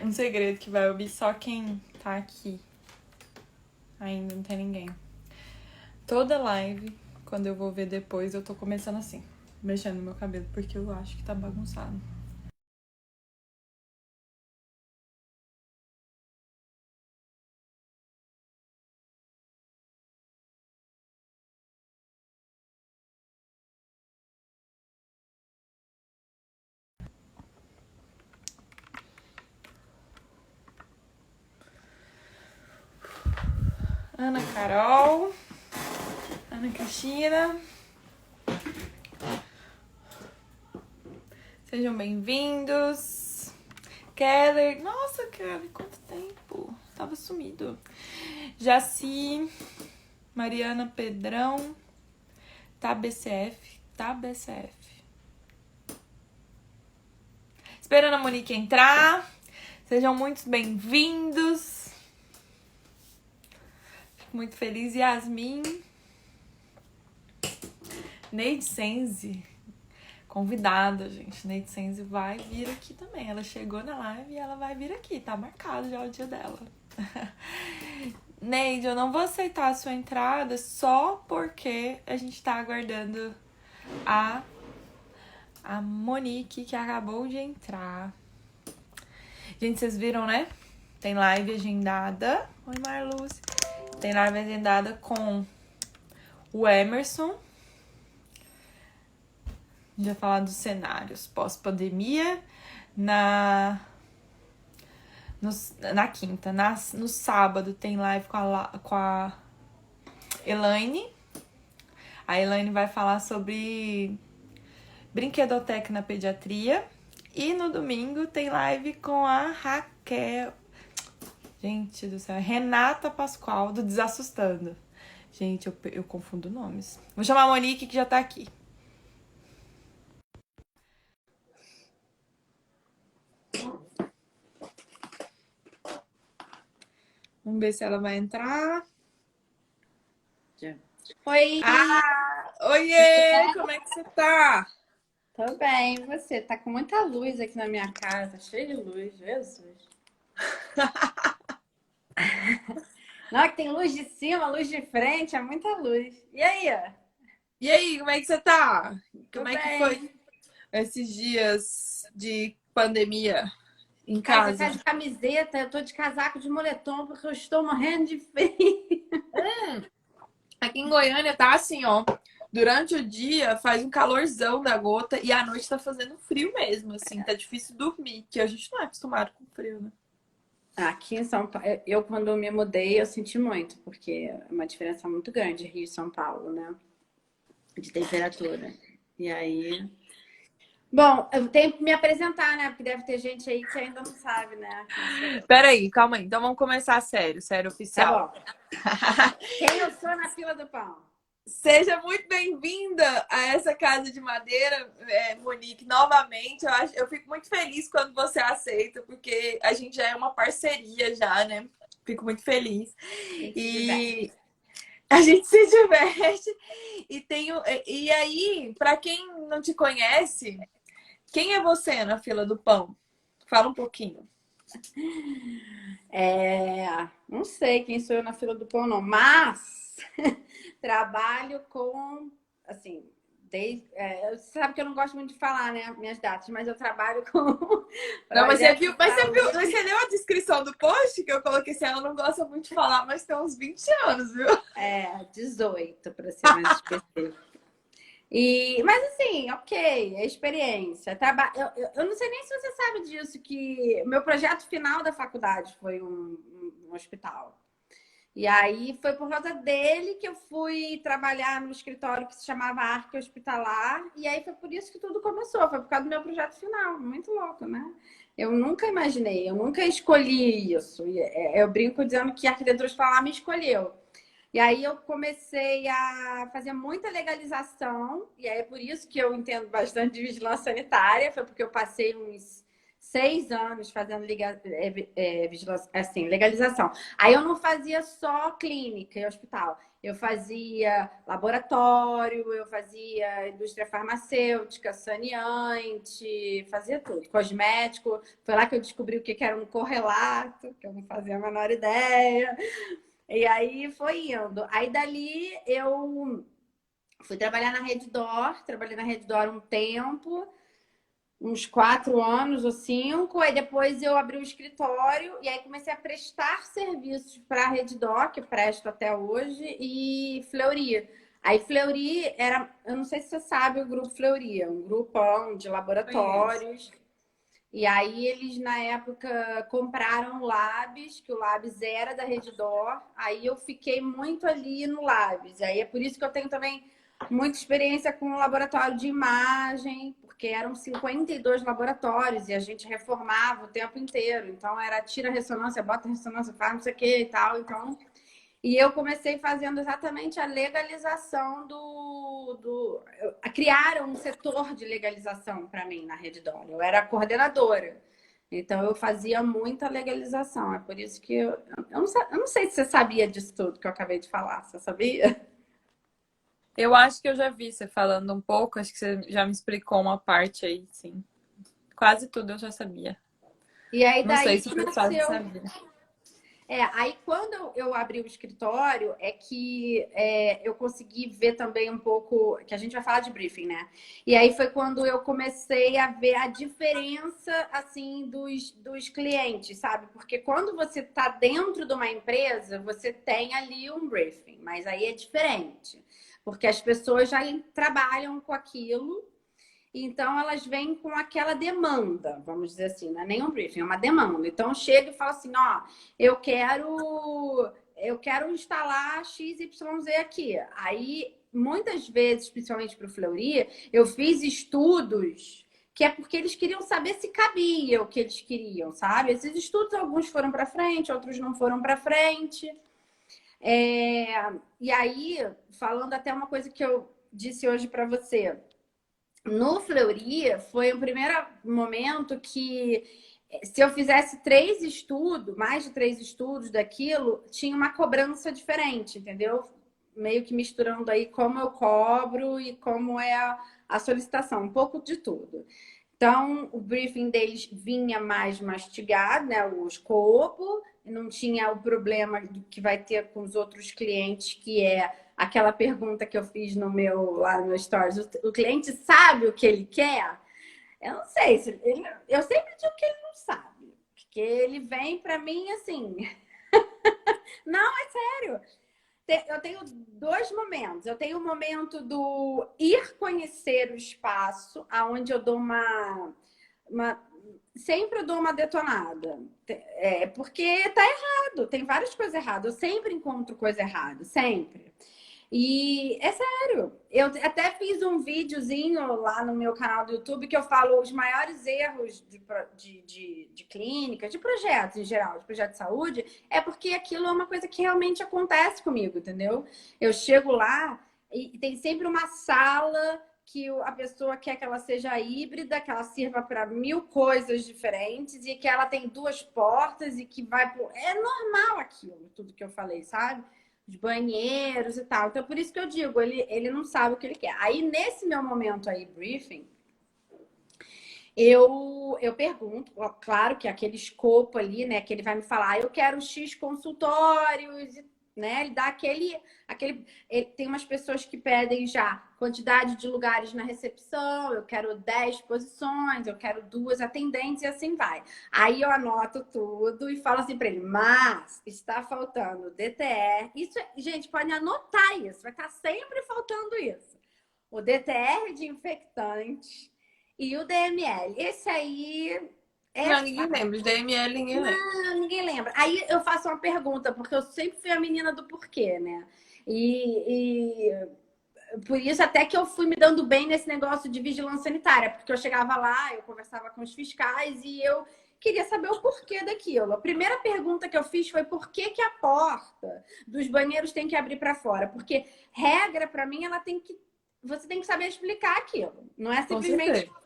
Um segredo que vai ouvir só quem tá aqui. Ainda não tem ninguém. Toda live, quando eu vou ver depois, eu tô começando assim, mexendo no meu cabelo, porque eu acho que tá bagunçado. Ana Carol, Ana Cristina, sejam bem-vindos. Keller, nossa, Keller, quanto tempo, tava sumido. Jaci, Mariana Pedrão, TaBCF. Esperando a Monique entrar, sejam muito bem-vindos. Fico muito feliz. Yasmin, Neide Senzi, convidada, gente. Neide Senzi vai vir aqui também. Ela chegou na live e ela vai vir aqui. Tá marcado já o dia dela. Neide, eu não vou aceitar a sua entrada só porque a gente tá aguardando a Monique, que acabou de entrar. Gente, vocês viram, né? Tem live agendada. Oi, Marluce. Tem live agendada com o Emerson. A gente vai falar dos cenários pós-pandemia na quinta. No sábado tem live com a Elaine. A Elaine vai falar sobre brinquedoteca na pediatria. E no domingo tem live com a Raquel. Gente do céu, Renata Pascoal, do Desassustando. Gente, eu confundo nomes. Vou chamar a Monique, que já tá aqui. Vamos ver se ela vai entrar. Oi! Oiê! Como é que você tá? Tô bem, e você? Tá com muita luz aqui na minha casa, cheio de luz, Jesus. Não, que tem luz de cima, luz de frente, é muita luz. E aí? E aí, como é que você tá? Como é que bem. foi esses dias de pandemia em Cara, você casa? tá de camiseta, eu tô de casaco de moletom porque eu estou morrendo de frio. Aqui em Goiânia tá assim, ó. Durante o dia faz um calorzão da gota e à noite tá fazendo frio mesmo, assim. Tá difícil dormir, que a gente não é acostumado com frio, né? Aqui em São Paulo, eu quando me mudei, eu senti muito, porque é uma diferença muito grande Rio e São Paulo, né? De temperatura. E aí... Bom, eu tenho que me apresentar, né? Porque deve ter gente aí que ainda não sabe, né? Peraí, calma aí. Então vamos começar sério Tá oficial. bom. Quem eu sou na fila do pão? Seja muito bem-vinda a essa casa de madeira, Monique, novamente. Eu fico muito feliz quando você aceita, porque a gente já é uma parceria já, né? Fico muito feliz. E a gente se diverte. E aí, para quem não te conhece, quem é você na fila do pão? Fala um pouquinho. Não sei quem sou eu na fila do pão, não, mas trabalho com, assim, você sabe que eu não gosto muito de falar, né, minhas datas, mas eu trabalho com Não, mas você viu, saúde. você leu a descrição do post que eu coloquei assim, ela não gosta muito de falar, mas tem uns 20 anos, viu? 18, para ser mais específico. Mas assim, ok, é experiência. Eu não sei nem se você sabe disso, que o meu projeto final da faculdade foi um hospital. E aí foi por causa dele que eu fui trabalhar no escritório que se chamava Arque Hospitalar. E aí foi por isso que tudo começou, foi por causa do meu projeto final. Muito louco, né? Eu nunca imaginei, eu nunca escolhi isso. Eu brinco dizendo que a arquitetura hospitalar me escolheu. E aí eu comecei a fazer muita legalização, e aí é por isso que eu entendo bastante de vigilância sanitária, foi porque eu passei uns 6 anos fazendo vigilância, assim, legalização. Aí eu não fazia só clínica e hospital. Eu fazia laboratório, eu fazia indústria farmacêutica, saneante, fazia tudo. Cosmético. Foi lá que eu descobri o que era um correlato, que eu não fazia a menor ideia. E aí foi indo. Aí dali eu fui trabalhar na Redditor, trabalhei na Redditor um tempo, uns 4 anos ou 5. Aí depois eu abri o escritório e aí comecei a prestar serviços para a Redditor, que presto até hoje, e Fleury. Aí Fleury era, eu não sei se você sabe o grupo Fleury, é um grupão de Conheço. laboratórios. E aí eles, na época, compraram o Labs, que o Labs era da Redditor. Aí eu fiquei muito ali no Labs. Aí é por isso que eu tenho também muita experiência com o laboratório de imagem, porque eram 52 laboratórios e a gente reformava o tempo inteiro. Então era tira ressonância, bota ressonância, faz não sei o que e tal. Então e eu comecei fazendo exatamente a legalização criaram um setor de legalização para mim na Redditor. Eu era coordenadora. Então eu fazia muita legalização. É por isso que eu não sei se você sabia disso tudo que eu acabei de falar. Você sabia? Eu acho que eu já vi você falando um pouco, acho que você já me explicou uma parte aí, sim. Quase tudo eu já sabia. E aí Não sei daí se o que pessoal já nasceu. sabia. Aí quando eu abri o escritório, é que eu consegui ver também um pouco, que a gente vai falar de briefing, né? E aí foi quando eu comecei a ver a diferença, assim, dos clientes, sabe? Porque quando você está dentro de uma empresa, você tem ali um briefing, mas aí é diferente. Porque as pessoas já trabalham com aquilo, então, elas vêm com aquela demanda, vamos dizer assim, não é nem um briefing, é uma demanda. Então, chega e fala assim, ó, eu quero instalar XYZ aqui. Aí, muitas vezes, principalmente para o Fleury, eu fiz estudos que é porque eles queriam saber se cabia o que eles queriam, sabe? Esses estudos, alguns foram para frente, outros não foram para frente. E aí, falando até uma coisa que eu disse hoje para você, no Fleury foi o primeiro momento que, se eu fizesse 3 estudos, mais de 3 estudos daquilo, tinha uma cobrança diferente, entendeu? Meio que misturando aí como eu cobro e como é a solicitação, um pouco de tudo. Então, o briefing deles vinha mais mastigado, né? O escopo, não tinha o problema que vai ter com os outros clientes, que é aquela pergunta que eu fiz lá no meu stories. O cliente sabe o que ele quer? Eu não sei. Eu sempre digo que ele não sabe. Porque ele vem para mim assim. Não, é sério. Eu tenho 2 momentos. Eu tenho o momento do ir conhecer o espaço, aonde eu dou uma sempre eu dou uma detonada. Porque tá errado, tem várias coisas erradas. Eu sempre encontro coisa errada, sempre. E é sério. Eu até fiz um videozinho lá no meu canal do YouTube que eu falo os maiores erros de clínica, de projetos em geral, de projeto de saúde, é porque aquilo é uma coisa que realmente acontece comigo, entendeu? Eu chego lá e tem sempre uma sala que a pessoa quer que ela seja híbrida, que ela sirva para 1000 coisas diferentes e que ela tem 2 portas e que vai... É normal aquilo, tudo que eu falei, sabe? Os banheiros e tal. Então, por isso que eu digo, ele não sabe o que ele quer. Aí, nesse meu momento aí, briefing, eu pergunto, claro que aquele escopo ali, né, que ele vai me falar, eu quero X consultórios, né? Ele dá ele tem umas pessoas que pedem já quantidade de lugares na recepção, eu quero 10 posições, eu quero 2 atendentes e assim vai. Aí eu anoto tudo e falo assim para ele, mas está faltando DTR. Isso, gente, pode anotar isso, vai estar sempre faltando isso. O DTR de infectante e o DML. Esse aí Não, ninguém lembra. De DML, ninguém lembra. ninguém lembra. Aí eu faço uma pergunta, porque eu sempre fui a menina do porquê, né? E por isso até que eu fui me dando bem nesse negócio de vigilância sanitária, porque eu chegava lá, eu conversava com os fiscais e eu queria saber o porquê daquilo. A primeira pergunta que eu fiz foi por que que a porta dos banheiros tem que abrir para fora? Porque regra para mim, você tem que saber explicar aquilo. Não é Com simplesmente certeza.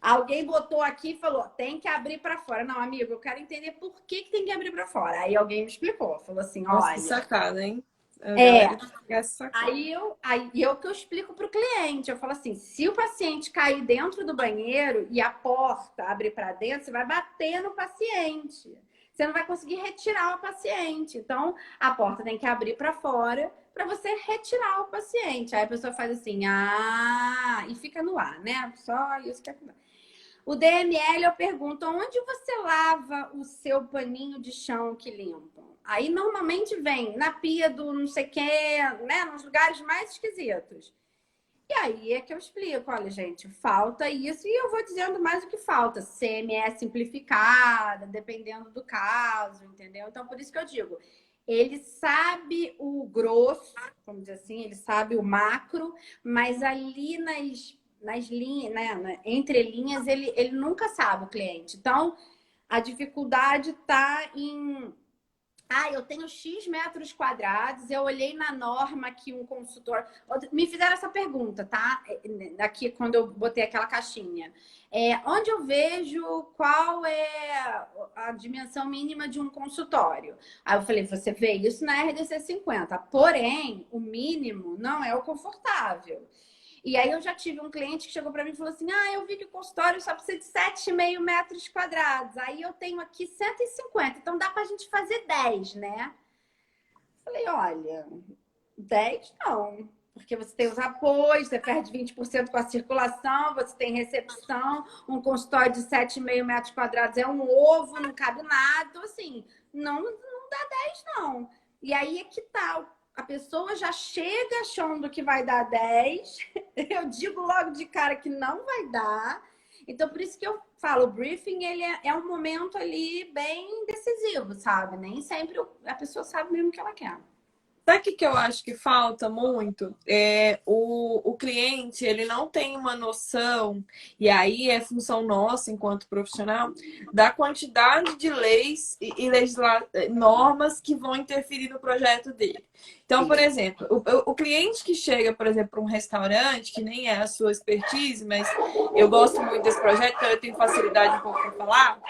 Alguém botou aqui e falou, tem que abrir para fora. Não, amigo, eu quero entender por que tem que abrir para fora. Aí alguém me explicou, falou assim, Nossa, que olha... sacada, hein? A É, galera fica sacada. aí eu que eu explico para o cliente. Eu falo assim, se o paciente cair dentro do banheiro e a porta abrir para dentro, você vai bater no paciente. Você não vai conseguir retirar o paciente. Então, a porta tem que abrir para fora para você retirar o paciente. Aí a pessoa faz assim, e fica no ar, né? Só isso que é. O DML, eu pergunto, onde você lava o seu paninho de chão que limpa? Aí, normalmente, vem na pia do não sei quê, né? Nos lugares mais esquisitos. E aí é que eu explico, olha, gente, falta isso e eu vou dizendo mais o que falta. CME simplificada, dependendo do caso, entendeu? Então, por isso que eu digo, ele sabe o grosso, vamos dizer assim, ele sabe o macro, mas ali nas linhas, né, entre linhas, ele nunca sabe o cliente. Então, a dificuldade está em eu tenho X metros quadrados, eu olhei na norma que um consultor... Me fizeram essa pergunta, tá? Aqui, quando eu botei aquela caixinha. Onde eu vejo qual é a dimensão mínima de um consultório? Aí eu falei, você vê isso na RDC 50. Porém, o mínimo não é o confortável. E aí eu já tive um cliente que chegou para mim e falou assim, eu vi que o consultório só precisa de 7,5 metros quadrados. Aí eu tenho aqui 150, então dá para a gente fazer 10, né? Falei, olha, 10 não. Porque você tem os apoios, você perde 20% com a circulação, você tem recepção, um consultório de 7,5 metros quadrados é um ovo, não cabe nada. Então, assim, não dá 10 não. E aí é que tal? A pessoa já chega achando que vai dar 10. Eu digo logo de cara que não vai dar. Então, por isso que eu falo, o briefing ele é um momento ali bem decisivo, sabe? Nem sempre a pessoa sabe mesmo o que ela quer. Sabe o que eu acho que falta muito? O cliente, ele não tem uma noção, e aí é função nossa, enquanto profissional, da quantidade de leis e normas que vão interferir no projeto dele. Então, por exemplo, o cliente que chega, por exemplo, para um restaurante, que nem é a sua expertise, mas eu gosto muito desse projeto, então eu tenho facilidade um pouco para falar.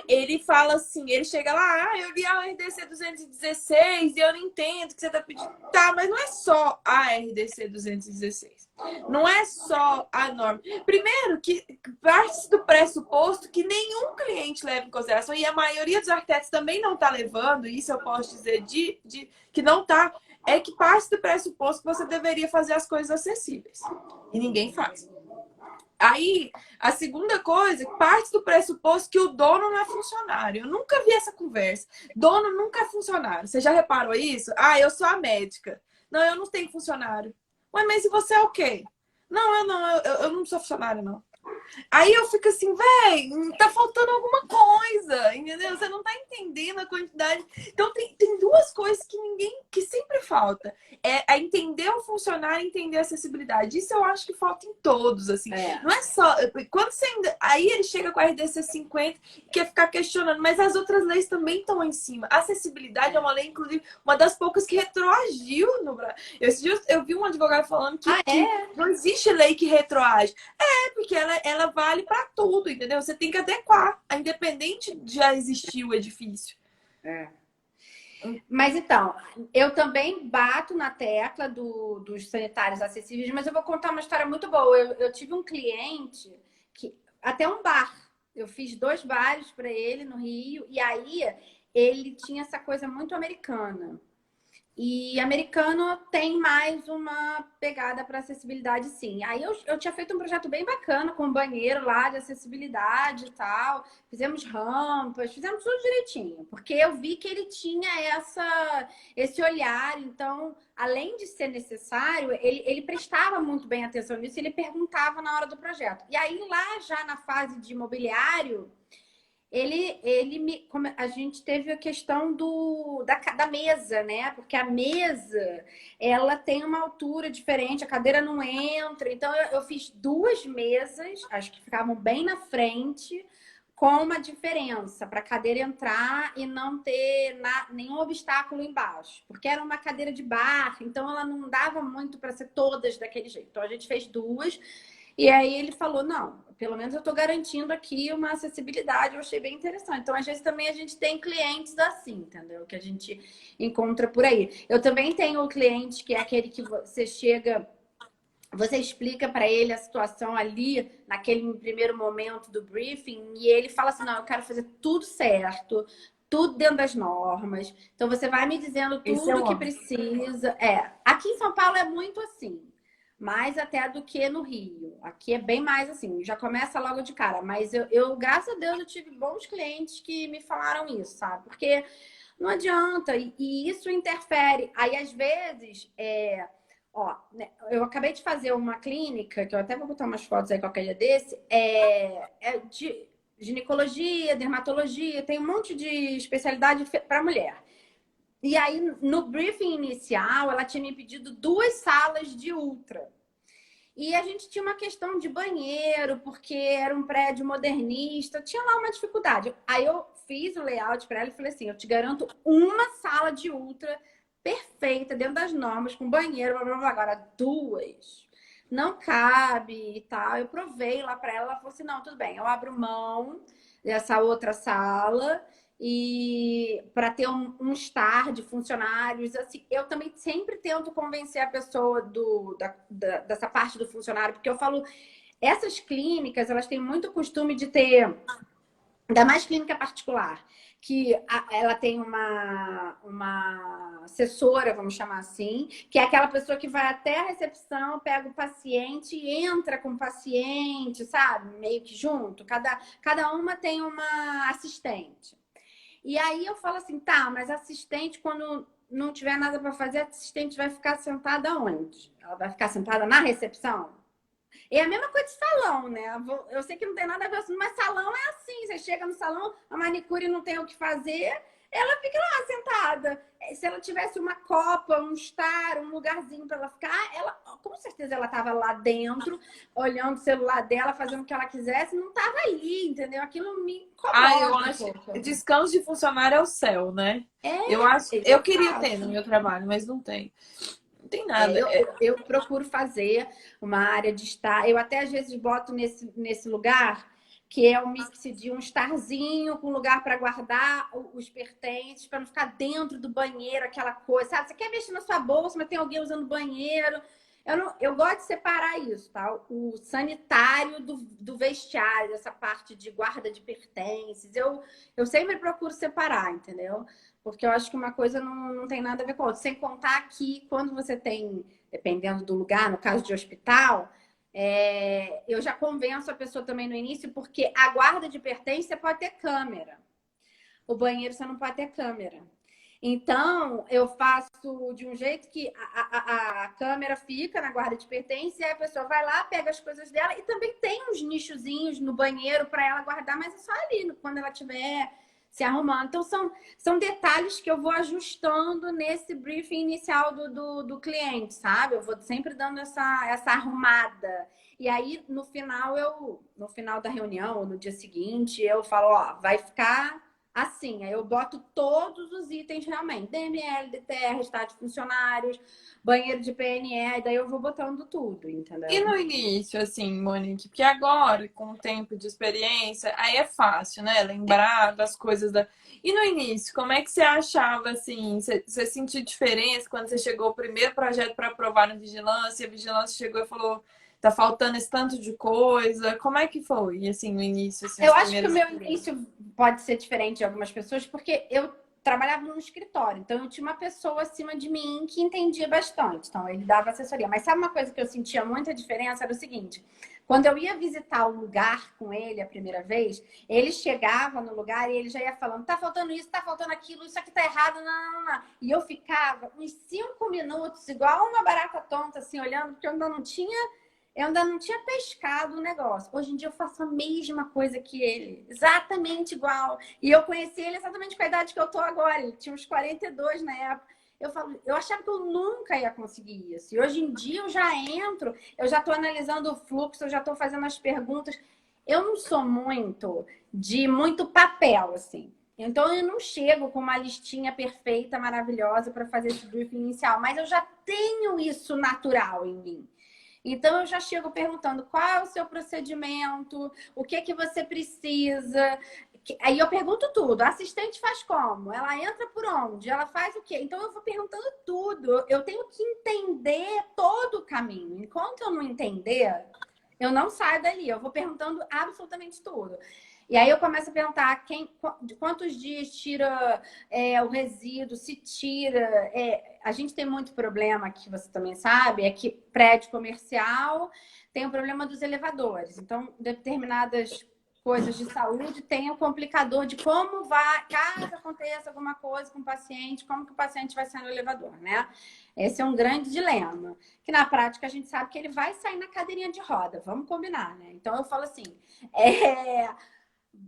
Ele fala assim, ele chega lá, eu li a RDC 216 e eu não entendo o que você tá pedindo. Tá, mas não é só a RDC 216. Não é só a norma. Primeiro, que parte do pressuposto que nenhum cliente leva em consideração, e a maioria dos arquitetos também não está levando, isso eu posso dizer que não está, é que parte do pressuposto que você deveria fazer as coisas acessíveis. E ninguém faz. Aí, a segunda coisa, parte do pressuposto que o dono não é funcionário. Eu nunca vi essa conversa. Dono nunca é funcionário. Você já reparou isso? Eu sou a médica. Não, eu não tenho funcionário. Ué, mas e você é o quê? Não, eu não sou funcionário, não. Aí eu fico assim, tá faltando alguma coisa, entendeu? Você não tá entendendo a quantidade. Então tem duas coisas que sempre falta. É entender o funcionário e entender a acessibilidade. Isso eu acho que falta em todos, assim. Não é só... Quando você ainda... Aí ele chega com a RDC 50 e quer ficar questionando, mas as outras leis também estão em cima. A acessibilidade é uma lei, inclusive, uma das poucas que retroagiu no Brasil. Esses dias eu vi um advogado falando que não existe lei que retroage. Porque ela vale para tudo, entendeu? Você tem que adequar, independente de já existir o edifício. Mas então, eu também bato na tecla dos sanitários acessíveis, mas eu vou contar uma história muito boa. Eu tive um cliente que até um bar. Eu fiz 2 bares para ele no Rio, e aí ele tinha essa coisa muito americana. E americano tem mais uma pegada para acessibilidade, sim. Aí eu tinha feito um projeto bem bacana com um banheiro lá de acessibilidade e tal. Fizemos rampas, fizemos tudo direitinho. Porque eu vi que ele tinha esse olhar. Então, além de ser necessário, ele prestava muito bem atenção nisso e ele perguntava na hora do projeto. E aí, lá já na fase de imobiliário, a gente teve a questão da mesa, né? Porque a mesa, ela tem uma altura diferente, a cadeira não entra. Então, eu fiz 2 mesas, acho que ficavam bem na frente, com uma diferença para a cadeira entrar e não ter nenhum obstáculo embaixo. Porque era uma cadeira de bar, então ela não dava muito para ser todas daquele jeito. Então, a gente fez 2. E aí ele falou, não, pelo menos eu estou garantindo aqui uma acessibilidade, eu achei bem interessante. Então, às vezes, também a gente tem clientes assim, entendeu? Que a gente encontra por aí. Eu também tenho o cliente que é aquele que você chega, você explica para ele a situação ali, naquele primeiro momento do briefing, e ele fala assim, não, eu quero fazer tudo certo, tudo dentro das normas. Então, você vai me dizendo Esse tudo eu que amo. precisa. É, aqui em São Paulo é muito assim. Mais até do que no Rio. Aqui é bem mais assim, já começa logo de cara. Mas graças a Deus, eu tive bons clientes que me falaram isso, sabe? Porque não adianta, e isso interfere. Aí, às vezes, ó, né, eu acabei de fazer uma clínica, que eu até vou botar umas fotos aí qualquer dia desse, é de ginecologia, dermatologia, tem um monte de especialidade para mulher. E aí, no briefing inicial, ela tinha me pedido 2 salas de ultra. E a gente tinha uma questão de banheiro, porque era um prédio modernista, tinha lá uma dificuldade. Aí eu fiz o layout para ela e falei assim: eu te garanto uma sala de ultra perfeita, dentro das normas, com banheiro, blá, blá, blá. Agora 2 não cabe e tal. Eu provei lá para ela, ela falou assim: não, tudo bem, eu abro mão dessa outra sala e para ter um estar de funcionários, assim, eu também sempre tento convencer a pessoa dessa parte do funcionário, porque eu falo, essas clínicas, elas têm muito costume de ter, ainda mais clínica particular, que ela tem uma assessora, vamos chamar assim, que é aquela pessoa que vai até a recepção, pega o paciente e entra com o paciente, sabe? Meio que junto. Cada uma tem uma assistente. E aí eu falo assim, tá, mas a assistente, quando não tiver nada para fazer, a assistente vai ficar sentada onde? Ela vai ficar sentada na recepção? É a mesma coisa de salão, né? Eu sei que não tem nada a ver, mas salão é assim. Você chega no salão, a manicure não tem o que fazer, ela fica lá sentada. Se ela tivesse uma copa, um estar, um lugarzinho para ela ficar, ela, com certeza ela estava lá dentro, olhando o celular dela, fazendo o que ela quisesse, não estava ali, entendeu? Aquilo me Ah, eu incomoda um acho. pouco. Descanso de funcionário é o céu, né? Eu É, acho. Eu queria ter no exato. meu trabalho, mas não tem. Não tem É, nada. eu, eu, eu procuro fazer uma área de estar. Eu até às vezes boto nesse lugar que é um mix de um estarzinho com lugar para guardar os pertences, para não ficar dentro do banheiro, aquela coisa, sabe? Você quer mexer na sua bolsa, mas tem alguém usando o banheiro. Eu gosto de separar isso, tá? O sanitário do vestiário, essa parte de guarda de pertences. Eu sempre procuro separar, entendeu? Porque eu acho que uma coisa não tem nada a ver com a outra. Sem contar que quando você tem, dependendo do lugar, no caso de hospital, eu já convenço a pessoa também no início, porque a guarda de pertences você pode ter câmera. O banheiro você não pode ter câmera. Então, eu faço de um jeito que a câmera fica na guarda de pertences e aí a pessoa vai lá, pega as coisas dela e também tem uns nichozinhos no banheiro para ela guardar, mas é só ali, quando ela estiver se arrumando. Então, são detalhes que eu vou ajustando nesse briefing inicial do cliente, sabe? Eu vou sempre dando essa arrumada. E aí, no final da reunião, ou no dia seguinte, eu falo, ó, vai ficar assim. Aí eu boto todos os itens realmente. DML, DTR, estado de funcionários, banheiro de PNE, e daí eu vou botando tudo, E entendeu? no início, assim, Monique, porque agora, com o tempo de experiência, aí é fácil, né? Lembrar das coisas da. E no início, como é que você achava, assim, você sentiu diferença quando você chegou o primeiro projeto para aprovar no Vigilância, e a Vigilância chegou e falou, tá faltando esse tanto de coisa. Como é que foi, assim, no início, assim, Eu as acho que o primeiras meu experiências? início pode ser diferente de algumas pessoas, porque eu trabalhava num escritório, então eu tinha uma pessoa acima de mim que entendia bastante, então ele dava assessoria. Mas sabe uma coisa que eu sentia muita diferença? Era o seguinte: quando eu ia visitar o lugar com ele a primeira vez, ele chegava no lugar e ele já ia falando: tá faltando isso, tá faltando aquilo, isso aqui tá errado, não, não, não. E eu ficava uns 5 minutos, igual uma barata tonta, assim, olhando, porque eu ainda não tinha pescado o negócio. Hoje em dia eu faço a mesma coisa que ele, exatamente igual. E eu conheci ele exatamente com a idade que eu tô agora. Ele tinha uns 42 na época. Eu achava que eu nunca ia conseguir isso. E hoje em dia eu já entro, eu já estou analisando o fluxo, eu já estou fazendo as perguntas. Eu não sou muito papel, assim. Então eu não chego com uma listinha perfeita, maravilhosa para fazer esse briefing inicial, mas eu já tenho isso natural em mim. Então, eu já chego perguntando qual é o seu procedimento, o que que você precisa. Aí eu pergunto tudo. A assistente faz como? Ela entra por onde? Ela faz o quê? Então, eu vou perguntando tudo. Eu tenho que entender todo o caminho. Enquanto eu não entender, eu não saio dali. Eu vou perguntando absolutamente tudo. E aí eu começo a perguntar de quantos dias tira o resíduo, se tira. A gente tem muito problema, que você também sabe, é que prédio comercial tem o problema dos elevadores. Então, determinadas coisas de saúde tem o complicador de como vai, caso aconteça alguma coisa com o paciente, como que o paciente vai sair no elevador, né? Esse é um grande dilema. Que na prática a gente sabe que ele vai sair na cadeirinha de roda, vamos combinar, né? Então eu falo assim,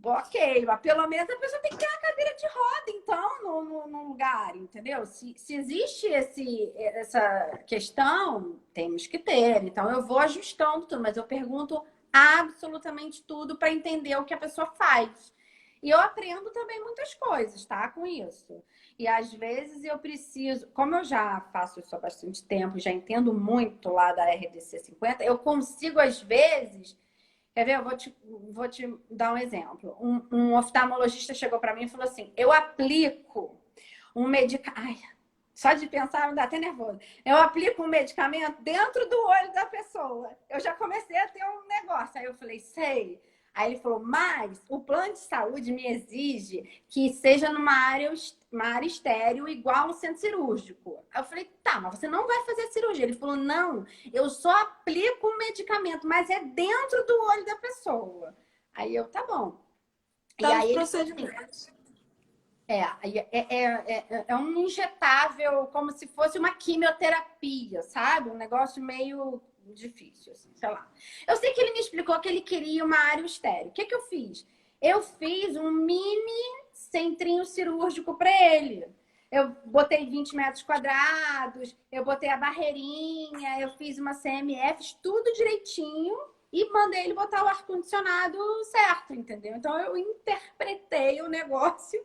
ok, mas pelo menos a pessoa tem que ter uma cadeira de roda, então, no lugar, entendeu? Se existe essa questão, temos que ter. Então, eu vou ajustando tudo, mas eu pergunto absolutamente tudo para entender o que a pessoa faz. E eu aprendo também muitas coisas, tá? Com isso. E às vezes eu preciso, como eu já faço isso há bastante tempo, já entendo muito lá da RDC 50, eu consigo, às vezes. Quer ver? Eu vou te dar um exemplo. Um oftalmologista chegou para mim e falou assim: eu aplico um medicamento. Ai, só de pensar me dá até nervoso. Eu aplico um medicamento dentro do olho da pessoa. Eu já comecei a ter um negócio. Aí eu falei, sei. Aí ele falou, mas o plano de saúde me exige que seja uma área estéril igual a um centro cirúrgico. Aí eu falei, tá, mas você não vai fazer cirurgia. Ele falou, não, eu só aplico um medicamento, mas é dentro do olho da pessoa. Aí eu, tá bom. E Então, os aí ele procedimentos. é um injetável, como se fosse uma quimioterapia, sabe? Um negócio meio difícil, assim, sei lá. Eu sei que ele me explicou que ele queria uma área estéril. O que que eu fiz? Eu fiz um mini centrinho cirúrgico para ele. Eu botei 20 metros quadrados, eu botei a barreirinha, eu fiz uma CMF, tudo direitinho e mandei ele botar o ar-condicionado certo, entendeu? Então eu interpretei o negócio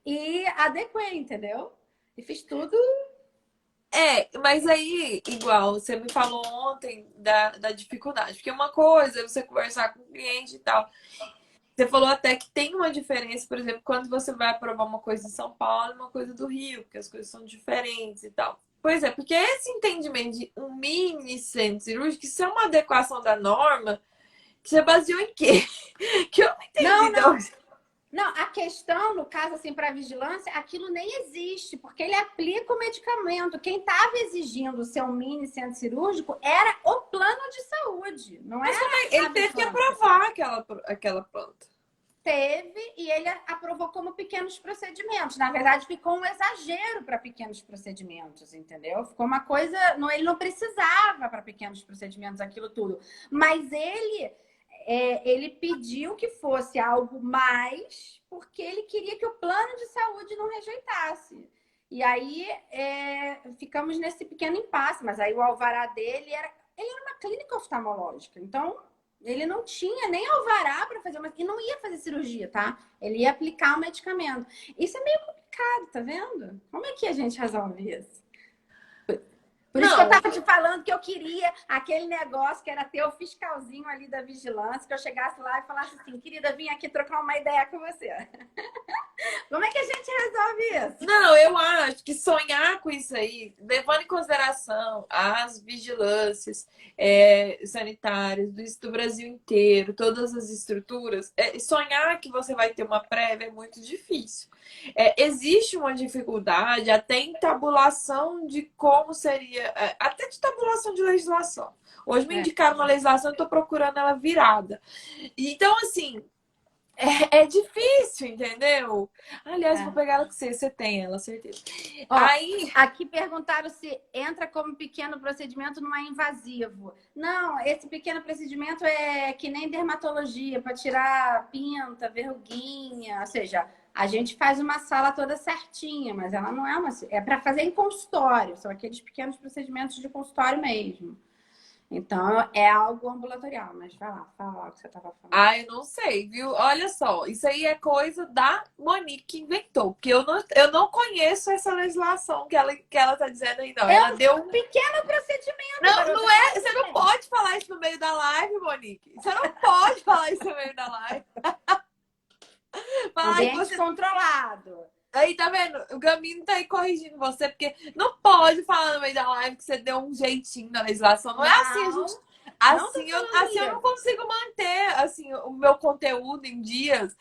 e adequei, entendeu? E fiz tudo. Mas aí, igual, você me falou ontem da dificuldade. Porque uma coisa é você conversar com o cliente e tal. Você falou até que tem uma diferença, por exemplo, quando você vai aprovar uma coisa em São Paulo e uma coisa do Rio, porque as coisas são diferentes e tal. Pois é, porque esse entendimento de um mini centro cirúrgico, isso é uma adequação da norma, que você baseou em quê? Que eu não entendi. Não, Então. não. A questão, no caso, assim, para vigilância, aquilo nem existe, porque ele aplica o medicamento. Quem estava exigindo o seu mini centro cirúrgico era o plano de saúde, não Mas como era ele a teve que vigilância. aprovar aquela planta. Teve e ele aprovou como pequenos procedimentos. Na verdade, ficou um exagero para pequenos procedimentos, entendeu? Ficou uma coisa. Não, ele não precisava para pequenos procedimentos aquilo tudo. Mas ele pediu que fosse algo mais, porque ele queria que o plano de saúde não rejeitasse. E aí ficamos nesse pequeno impasse, mas aí o alvará dele ele era uma clínica oftalmológica, então ele não tinha nem alvará para fazer e não ia fazer cirurgia, tá? Ele ia aplicar o medicamento. Isso é meio complicado, tá vendo? Como é que a gente resolve isso? Por isso que eu Não, estava te falando que eu queria aquele negócio que era ter o fiscalzinho ali da vigilância, que eu chegasse lá e falasse assim, querida, vim aqui trocar uma ideia com você. Como é que a gente resolve isso? não, eu acho que sonhar com isso aí, levando em consideração as vigilâncias sanitárias do Brasil inteiro, todas as estruturas, sonhar que você vai ter uma prévia é muito difícil. Existe uma dificuldade até em tabulação de como seria, até de tabulação de legislação. Hoje me indicaram uma legislação, eu estou procurando ela virada. Então, assim, é difícil, entendeu? Aliás, vou pegar ela com você. Você tem ela, certeza. Ó, Aí. aqui perguntaram se entra como pequeno procedimento, não é invasivo. Não, esse pequeno procedimento é que nem dermatologia, para tirar pinta, verruguinha. Ou seja, a gente faz uma sala toda certinha, mas ela não é uma. É para fazer em consultório, são aqueles pequenos procedimentos de consultório mesmo. Então, é algo ambulatorial. Mas vai lá, fala o que você estava falando. Ah, eu não sei, viu? Olha só, isso aí é coisa da Monique que inventou, porque eu não conheço essa legislação que ela tá dizendo aí, não. É Ela um deu um. pequeno procedimento, Não, garota. não é. Você não pode falar isso no meio da live, Monique. Você não pode falar isso no meio da live. Falar que Ambiente você. controlado. Aí, tá vendo? O Gambino tá aí corrigindo você, porque não pode falar no meio da live que você deu um jeitinho na legislação. Não é assim, a gente. Não, não tô falando Assim eu não isso. consigo manter assim, o meu conteúdo em dias.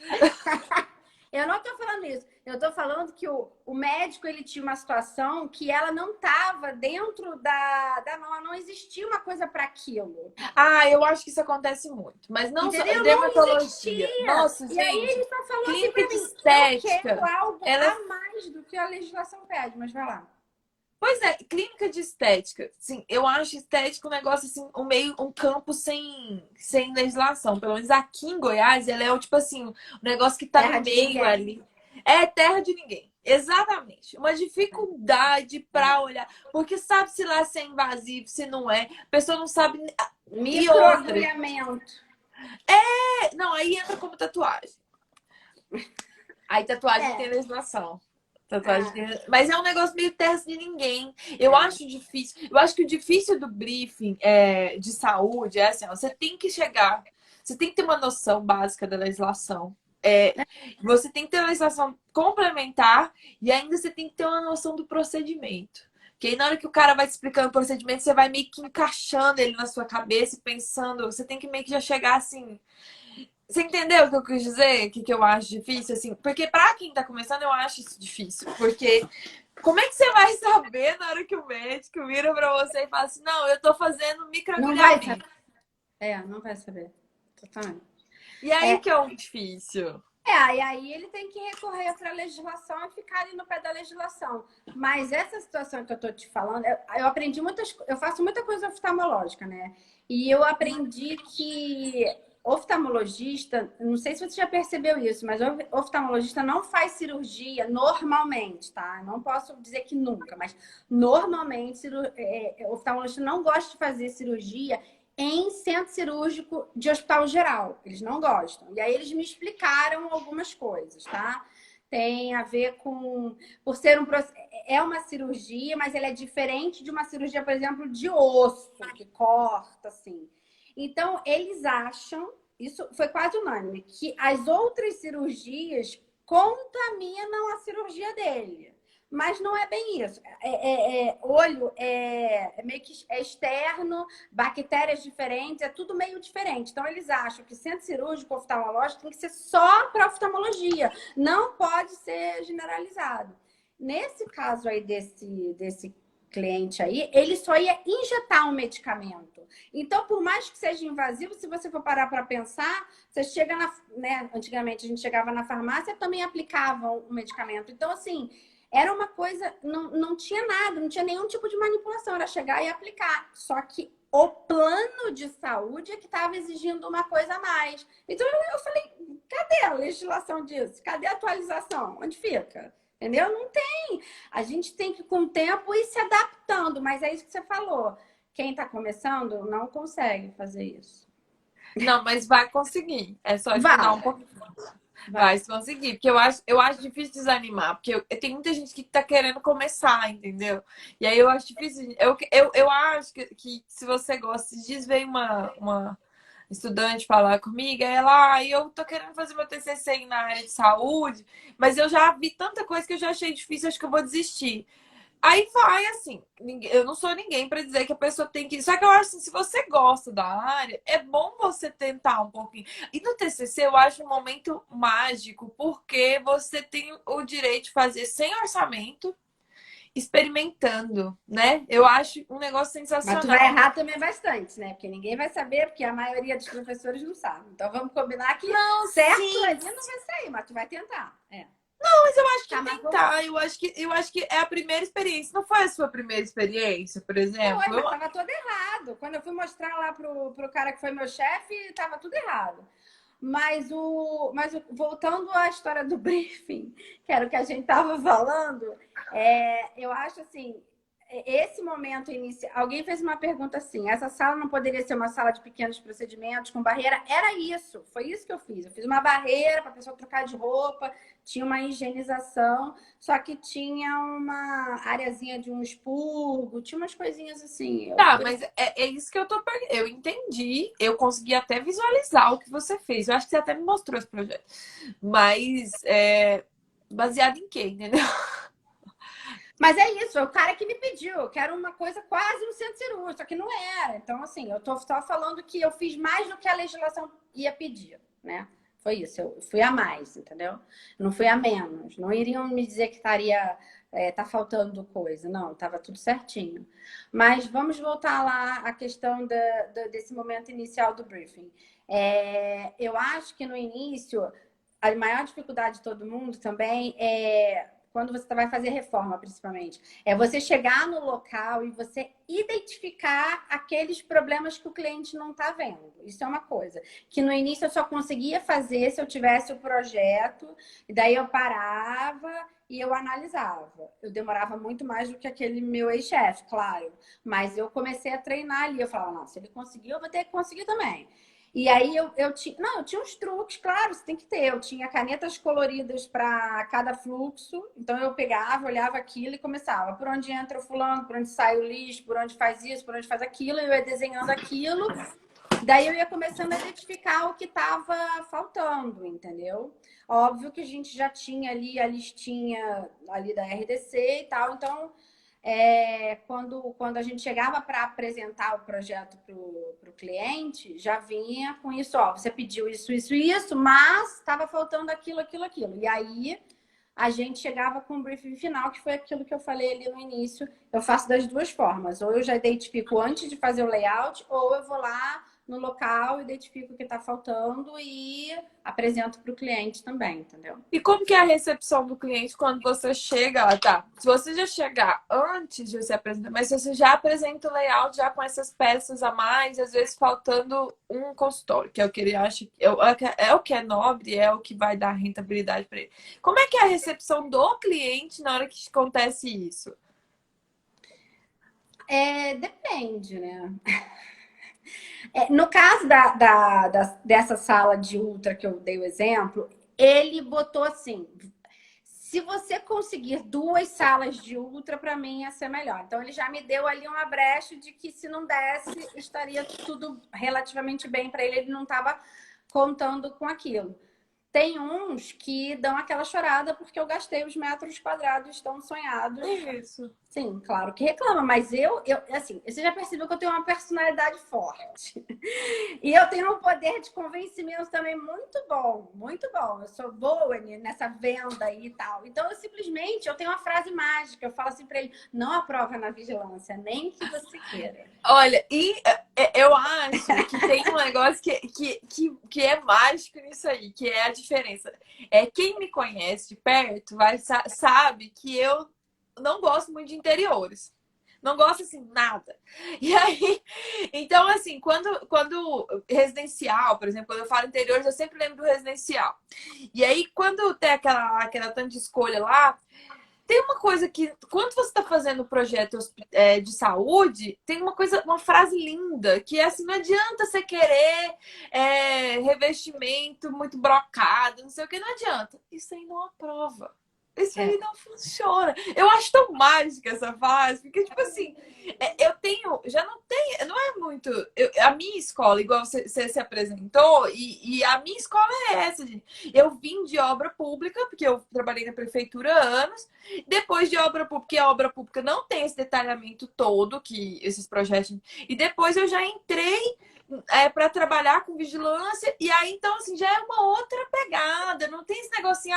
Eu não tô falando isso. Eu tô falando que o médico, ele tinha uma situação que ela não estava dentro da norma, não existia uma coisa para aquilo. Ah, eu acho que isso acontece muito. Mas não só Entendeu? Não dermatologia. existia. Nossa, E aí gente, ele só falou assim clínica para de mim: eu quero estética. algo Ela é. a mais do que a legislação pede, mas vai lá. Pois é, clínica de estética. Sim, eu acho estética um negócio assim, um campo sem legislação. Pelo menos aqui em Goiás, ela é o tipo assim, um negócio que tá Terra no de meio ninguém. ali. É terra de ninguém. Exatamente. Uma dificuldade para olhar. Porque sabe-se lá se é invasivo, se não é. A pessoa não sabe. E outra. Microagulhamento. Não, aí entra como tatuagem. Aí tatuagem tem É. legislação. Tatuagem Ah, tem. Mas é um negócio meio terra de ninguém. Eu é. acho difícil. Eu acho que o difícil do briefing de saúde é assim, ó, você tem que chegar, você tem que ter uma noção básica da legislação. Você tem que ter uma legislação complementar e ainda você tem que ter uma noção do procedimento. Porque aí na hora que o cara vai te explicando o procedimento, você vai meio que encaixando ele na sua cabeça e pensando, você tem que meio que já chegar assim. Você entendeu o que eu quis dizer? O que eu acho difícil, assim? Porque pra quem tá começando, eu acho isso difícil. Porque como é que você vai saber na hora que o médico vira pra você e fala assim, não, eu tô fazendo Não vai saber. microagulhamento. Não vai saber. Totalmente. E aí É, que é o difícil. e aí ele tem que recorrer para a legislação e ficar ali no pé da legislação. Mas essa situação que eu estou te falando, eu aprendi eu faço muita coisa oftalmológica, né? E eu aprendi que oftalmologista, não sei se você já percebeu isso, mas oftalmologista não faz cirurgia normalmente, tá? Não posso dizer que nunca, mas normalmente oftalmologista não gosta de fazer cirurgia em centro cirúrgico de hospital geral. Eles não gostam. E aí eles me explicaram algumas coisas, tá? Tem a ver com... Por ser é uma cirurgia, mas ela é diferente de uma cirurgia, por exemplo, de osso, que corta, assim. Então, eles acham, isso foi quase unânime, que as outras cirurgias contaminam a cirurgia dele. Mas não é bem isso. Olho é meio que é externo, bactérias diferentes, é tudo meio diferente. Então, eles acham que centro cirúrgico oftalmológico tem que ser só para oftalmologia, não pode ser generalizado. Nesse caso aí desse cliente aí, ele só ia injetar um medicamento. Então, por mais que seja invasivo, se você for parar para pensar, você chega né, antigamente a gente chegava na farmácia, também aplicavam um medicamento. Então, assim, era uma coisa, não tinha nada, não tinha nenhum tipo de manipulação, era chegar e aplicar. Só que o plano de saúde é que estava exigindo uma coisa a mais. Então eu falei, cadê a legislação disso? Cadê a atualização? Onde fica? Entendeu? Não tem. A gente tem que, com o tempo, ir se adaptando, mas é isso que você falou. Quem está começando não consegue fazer isso. Não, mas vai conseguir. É só estudar Vai, um pouquinho. vai. Vai conseguir. Porque eu acho difícil desanimar. Porque tem muita gente que tá querendo começar, entendeu? E aí eu acho difícil. Eu acho que se você gosta, esses dias veio uma estudante falar comigo, ela, eu tô querendo fazer meu TCC na área de saúde, mas eu já vi tanta coisa que eu já achei difícil, acho que eu vou desistir. Aí vai assim, eu não sou ninguém para dizer que a pessoa tem que. Só que eu acho assim, se você gosta da área, é bom você tentar um pouquinho. E no TCC eu acho um momento mágico, porque você tem o direito de fazer sem orçamento, experimentando, né? Eu acho um negócio Mas tu vai sensacional. errar também bastante, né? Porque ninguém vai saber, porque a maioria dos professores não sabe. Então vamos combinar que Não, certo sim, ali não vai sair, mas tu vai tentar. mas eu acho que Tá, mas tentar, eu acho que é a primeira experiência. Não foi a sua primeira experiência, por foi, exemplo? mas tava todo errado. Quando eu fui mostrar lá pro cara que foi meu chefe, tava tudo errado. Voltando à história do briefing, que era o que a gente tava falando, eu acho assim, esse momento inicial, alguém fez uma pergunta assim: essa sala não poderia ser uma sala de pequenos procedimentos com barreira? Era isso, foi isso que eu fiz. Eu fiz uma barreira para a pessoa trocar de roupa, tinha uma higienização, só que tinha uma areazinha de um expurgo, tinha umas coisinhas assim. Tá, mas é isso que eu tô perguntando. Eu entendi, eu consegui até visualizar o que você fez. Eu acho que você até me mostrou esse projeto. Mas baseado em quê, entendeu? Mas é isso, é o cara que me pediu, que era uma coisa quase um centro cirúrgico, só que não era. Então, assim, eu tô só falando que eu fiz mais do que a legislação ia pedir, né? Foi isso, eu fui a mais, entendeu? Não fui a menos. Não iriam me dizer que tá faltando coisa. Não, estava tudo certinho. Mas vamos voltar lá à questão desse momento inicial do briefing. Eu acho que no início, a maior dificuldade de todo mundo também é quando você vai fazer reforma, principalmente, é você chegar no local e você identificar aqueles problemas que o cliente não está vendo. Isso é uma coisa que no início eu só conseguia fazer se eu tivesse o projeto, e daí eu parava e eu analisava. Eu demorava muito mais do que aquele meu ex-chefe, claro, mas eu comecei a treinar ali. Eu falava, não, se ele conseguiu, eu vou ter que conseguir também. E aí eu tinha uns truques, claro, você tem que ter. Eu tinha canetas coloridas para cada fluxo, então eu pegava, olhava aquilo e começava. Por onde entra o fulano, por onde sai o lixo, por onde faz isso, por onde faz aquilo, eu ia desenhando aquilo. Daí eu ia começando a identificar o que estava faltando, entendeu? Óbvio que a gente já tinha ali a listinha ali da RDC e tal, então quando a gente chegava para apresentar o projeto para o cliente, já vinha com isso, ó, você pediu isso, isso, isso, mas estava faltando aquilo, aquilo, aquilo. E aí a gente chegava com o briefing final, que foi aquilo que eu falei ali no início. Eu faço das duas formas, ou eu já identifico antes de fazer o layout, ou eu vou lá no local, identifico o que está faltando e apresento para o cliente também, entendeu? E como que é a recepção do cliente quando você chega lá, tá? Se você já chegar antes de você apresentar, mas se você já apresenta o layout já com essas peças a mais, às vezes faltando um consultório, que é o que ele acha, é o que é nobre, é o que vai dar rentabilidade para ele. Como é que é a recepção do cliente na hora que acontece isso? Depende, né? No caso dessa sala de ultra que eu dei o exemplo, ele botou assim: se você conseguir 2 salas de ultra, para mim ia ser melhor. Então, ele já me deu ali uma brecha de que se não desse, estaria tudo relativamente bem para ele. Ele não estava contando com aquilo. Tem uns que dão aquela chorada porque eu gastei os metros quadrados tão sonhados. Isso. Sim, claro que reclama, mas assim, você já percebeu que eu tenho uma personalidade forte. E eu tenho um poder de convencimento também muito bom, muito bom. Eu sou boa nessa venda e tal. Então, eu tenho uma frase mágica. Eu falo assim para ele: não aprova na vigilância, nem que você queira. Olha, eu acho que tem um negócio que é mágico nisso aí, que é a diferença. Quem me conhece de perto sabe que eu não gosto muito de interiores. Não gosto, assim, nada. E aí, então, assim, quando residencial, por exemplo, quando eu falo interiores, eu sempre lembro do residencial. E aí, quando tem aquela tanta de escolha lá, tem uma coisa que, quando você está fazendo o projeto de saúde, tem uma frase linda, que é assim: não adianta você querer revestimento muito brocado, não sei o que, não adianta. Isso aí não aprova. Isso aí não funciona. Eu acho tão mágica essa frase, porque, tipo assim, não é muito. A minha escola, igual você se apresentou, e a minha escola é essa, gente. Eu vim de obra pública, porque eu trabalhei na prefeitura há anos, depois de obra pública, porque a obra pública não tem esse detalhamento todo, que esses projetos. E depois eu já entrei para trabalhar com vigilância, e aí então assim já é uma outra pegada, não tem esse negocinho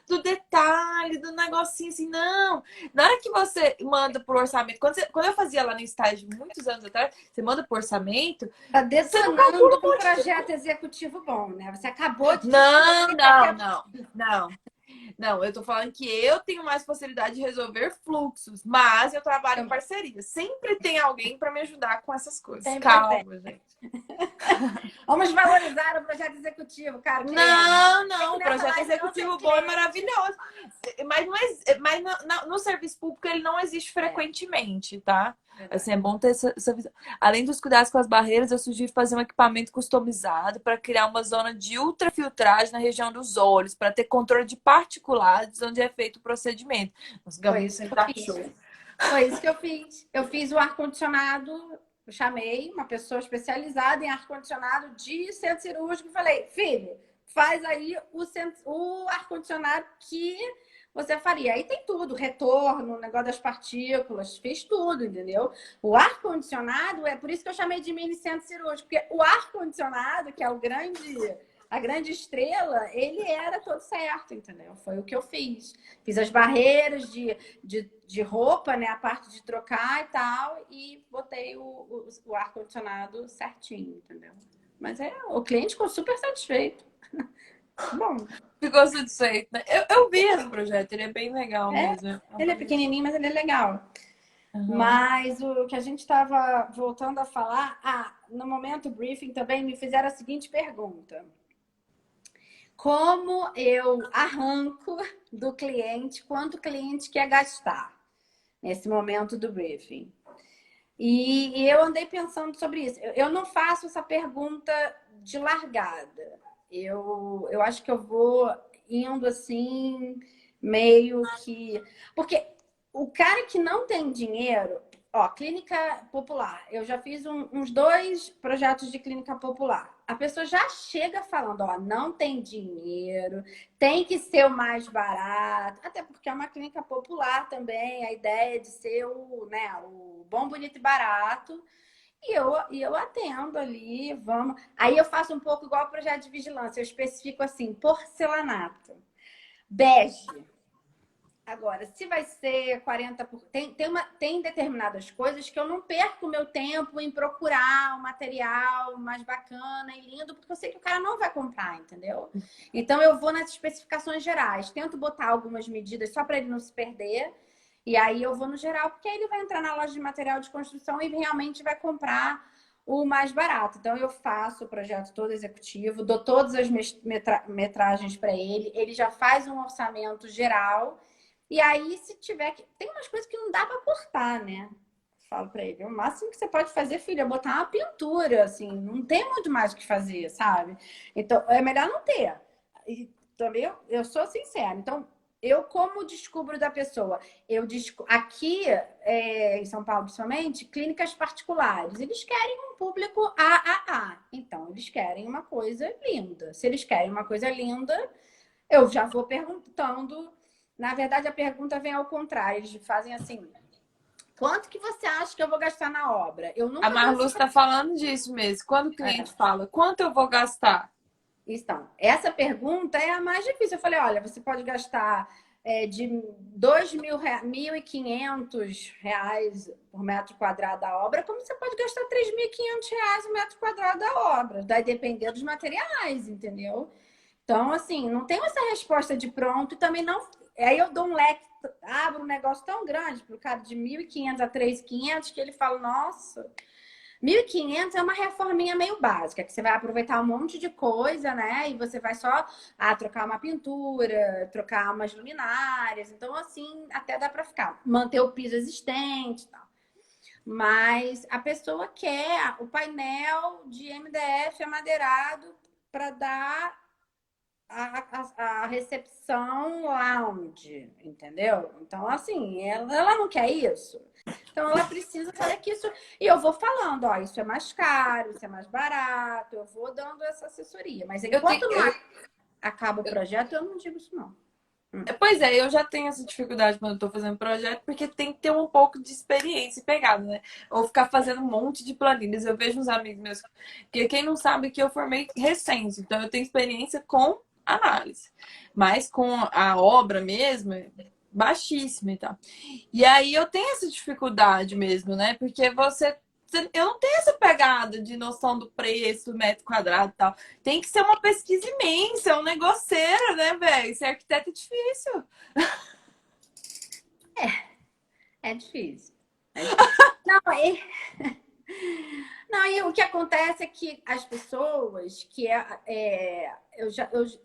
do detalhe, do negocinho assim, não. Na hora que você manda por orçamento, quando eu fazia lá no estágio muitos anos atrás, você manda por orçamento, tá detonando um projeto executivo bom, né? Você acabou de Não, eu tô falando que eu tenho mais possibilidade de resolver fluxos, mas eu trabalho em parceria. Sempre tem alguém para me ajudar com essas coisas. Sempre Calma, gente. Vamos valorizar o projeto executivo, cara. Não, o projeto executivo bom é maravilhoso. Mas, no serviço público ele não existe frequentemente, tá? Assim, é bom ter essa visão. Além dos cuidados com as barreiras, eu sugiro fazer um equipamento customizado para criar uma zona de ultrafiltragem na região dos olhos, para ter controle de particulados onde é feito o procedimento. Os gaminhos sempre tá show. Foi isso que eu fiz. Eu fiz o ar-condicionado, eu chamei uma pessoa especializada em ar-condicionado de centro cirúrgico e falei, filho, faz aí o ar-condicionado que você faria. Aí tem tudo, retorno, negócio das partículas, fiz tudo, entendeu? O ar-condicionado, é por isso que eu chamei de mini centro cirúrgico, porque o ar-condicionado, que é a grande estrela, ele era todo certo, entendeu? Foi o que eu fiz. Fiz as barreiras de roupa, né? A parte de trocar e tal, e botei o ar-condicionado certinho, entendeu? Mas o cliente ficou super satisfeito. Bom. Ficou satisfeito, né? Eu vi esse projeto, ele é bem legal mesmo. Ele é pequenininho, mas ele é legal. Uhum. Mas o que a gente estava voltando a falar, no momento briefing também me fizeram a seguinte pergunta. Como eu arranco do cliente quanto o cliente quer gastar nesse momento do briefing? E eu andei pensando sobre isso. Eu não faço essa pergunta de largada. Eu acho que eu vou indo assim, meio que... Porque o cara que não tem dinheiro... Ó, clínica popular. Eu já fiz uns 2 projetos de clínica popular. A pessoa já chega falando, ó, não tem dinheiro, tem que ser o mais barato. Até porque é uma clínica popular também, a ideia de ser o bom, bonito e barato. E eu atendo ali, vamos. Aí eu faço um pouco igual o projeto de vigilância. Eu especifico assim, porcelanato, bege. Agora, se vai ser 40%... Tem determinadas coisas que eu não perco meu tempo em procurar um material mais bacana e lindo, porque eu sei que o cara não vai comprar, entendeu? Então, eu vou nas especificações gerais. Tento botar algumas medidas só para ele não se perder. E aí, eu vou no geral, porque aí ele vai entrar na loja de material de construção e realmente vai comprar o mais barato. Então, eu faço o projeto todo executivo, dou todas as metragens para ele. Ele já faz um orçamento geral. E aí, se tiver que... Tem umas coisas que não dá para cortar, né? Falo para ele, o máximo que você pode fazer, filha, é botar uma pintura, assim, não tem muito mais o que fazer, sabe? Então, é melhor não ter. E também eu sou sincera. Então, eu como descubro da pessoa? Aqui, em São Paulo, principalmente, clínicas particulares, eles querem um público AAA. Então, eles querem uma coisa linda. Se eles querem uma coisa linda, eu já vou perguntando... Na verdade, a pergunta vem ao contrário. Eles fazem assim, quanto que você acha que eu vou gastar na obra? Eu nunca A Marlu está falando disso mesmo. Quando o cliente fala, quanto eu vou gastar? Então, essa pergunta é a mais difícil. Eu falei, olha, você pode gastar de R$2.500 por metro quadrado da obra, como você pode gastar R$3.500 o metro quadrado da obra. Vai depender dos materiais, entendeu? Então, assim, não tem essa resposta de pronto e também não... Aí eu dou um leque, abro um negócio tão grande para o cara de 1.500 a 3.500 que ele fala, nossa, 1.500 é uma reforminha meio básica, que você vai aproveitar um monte de coisa, né? E você vai só trocar uma pintura, trocar umas luminárias. Então, assim, até dá para ficar. Manter o piso existente e tal. Mas a pessoa quer o painel de MDF amadeirado para dar a recepção lounge, entendeu? Então, assim, ela não quer isso. Então, ela precisa saber que isso... E eu vou falando, ó, isso é mais caro, isso é mais barato, eu vou dando essa assessoria. Mas enquanto não acaba o projeto, eu não digo isso, não. Pois é, eu já tenho essa dificuldade quando eu tô fazendo projeto, porque tem que ter um pouco de experiência e pegada, né? Ou ficar fazendo um monte de planilhas. Eu vejo uns amigos meus, que quem não sabe que eu formei recente, então eu tenho experiência com análise, mas com a obra mesmo, baixíssima e tal. E aí eu tenho essa dificuldade mesmo, né? Porque eu não tenho essa pegada de noção do preço, do metro quadrado e tal. Tem que ser uma pesquisa imensa, é um negocieiro, né, velho? Ser arquiteto é difícil. É difícil. Não, não, e o que acontece é que as pessoas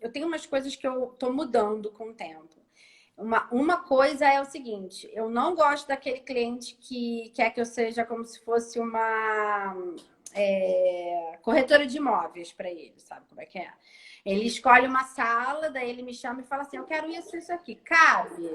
eu tenho umas coisas que eu tô mudando com o tempo. Uma coisa é o seguinte, eu não gosto daquele cliente que quer que eu seja como se fosse uma corretora de imóveis para ele, sabe como é que é? Ele escolhe uma sala, daí ele me chama e fala assim, eu quero isso aqui. Cabe?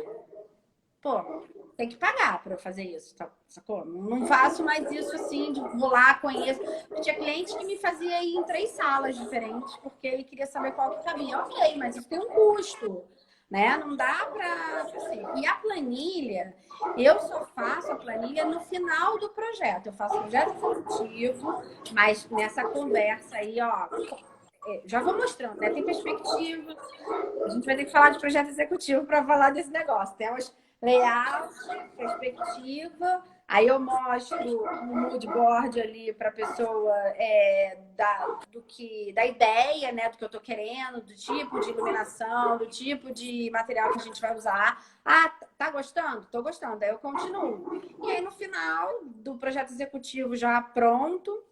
Pô, tem que pagar para eu fazer isso, tá? Sacou? Não faço mais isso assim, de vou lá, conheço. Eu tinha cliente que me fazia ir em 3 salas diferentes, porque ele queria saber qual que cabia. Ok, mas isso tem um custo, né? Não dá para assim. E a planilha, eu só faço a planilha no final do projeto. Eu faço o projeto executivo, mas nessa conversa aí, ó, já vou mostrando, né? Tem perspectiva. A gente vai ter que falar de projeto executivo para falar desse negócio. Temos layout, perspectiva. Aí eu mostro no mood board ali para a pessoa da ideia, né? Do que eu estou querendo, do tipo de iluminação, do tipo de material que a gente vai usar. Ah, tá gostando? Tô gostando. Aí eu continuo. E aí no final do projeto executivo já pronto,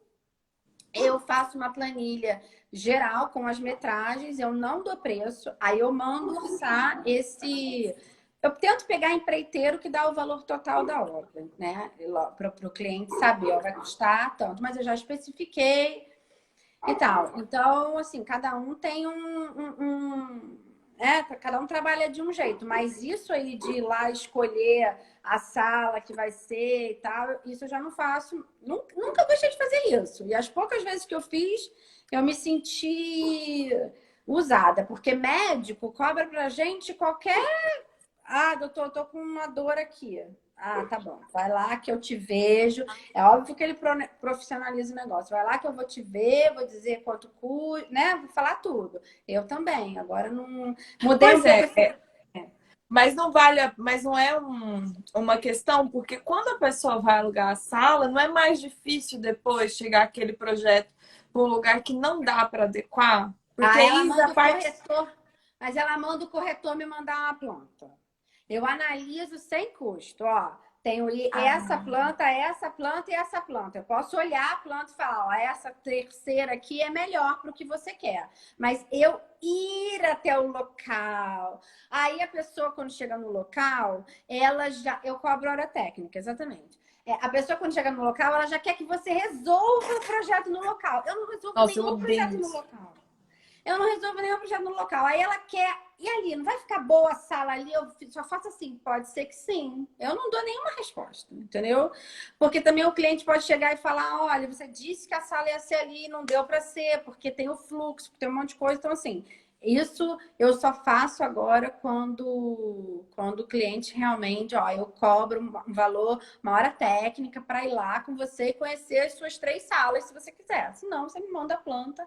eu faço uma planilha geral com as metragens, eu não dou preço, aí eu mando orçar esse. Eu tento pegar empreiteiro que dá o valor total da obra, né? Para o cliente saber, ó, vai custar tanto, mas eu já especifiquei e tal. Então, assim, cada um tem cada um trabalha de um jeito, mas isso aí de ir lá escolher a sala que vai ser e tal, isso eu já não faço. Nunca gostei de fazer isso. E as poucas vezes que eu fiz, eu me senti usada, porque médico cobra pra gente qualquer. Ah, doutor, eu tô com uma dor aqui. Ah, tá bom. Vai lá que eu te vejo. É óbvio que ele profissionaliza o negócio. Vai lá que eu vou te ver, vou dizer quanto custa, né? Vou falar tudo. Eu também. Agora não mudei um Pois pouco é, esse. mas não vale, mas não é uma questão, porque quando a pessoa vai alugar a sala, não é mais difícil depois chegar aquele projeto para um lugar que não dá para adequar? Porque Ah, ela aí a manda o parte. corretor, mas ela manda o corretor me mandar uma planta. Eu analiso sem custo, ó. Tenho Ah, essa planta e essa planta. Eu posso olhar a planta e falar, ó, essa terceira aqui é melhor para o que você quer. Mas eu ir até o local. Aí a pessoa, quando chega no local, ela já. Eu cobro hora técnica, exatamente. A pessoa, quando chega no local, ela já quer que você resolva o projeto no local. Eu não resolvo nossa, eu nenhum odeio projeto no isso. local. Eu não resolvo nenhum projeto no local. Aí ela quer. E ali, não vai ficar boa a sala ali? Eu só faço assim. Pode ser que sim. Eu não dou nenhuma resposta, entendeu? Porque também o cliente pode chegar e falar: olha, você disse que a sala ia ser ali, não deu para ser, porque tem o fluxo, porque tem um monte de coisa. Então, assim, isso eu só faço agora quando o cliente realmente, ó, eu cobro um valor, uma hora técnica para ir lá com você e conhecer as suas 3 salas, se você quiser. Se não, você me manda a planta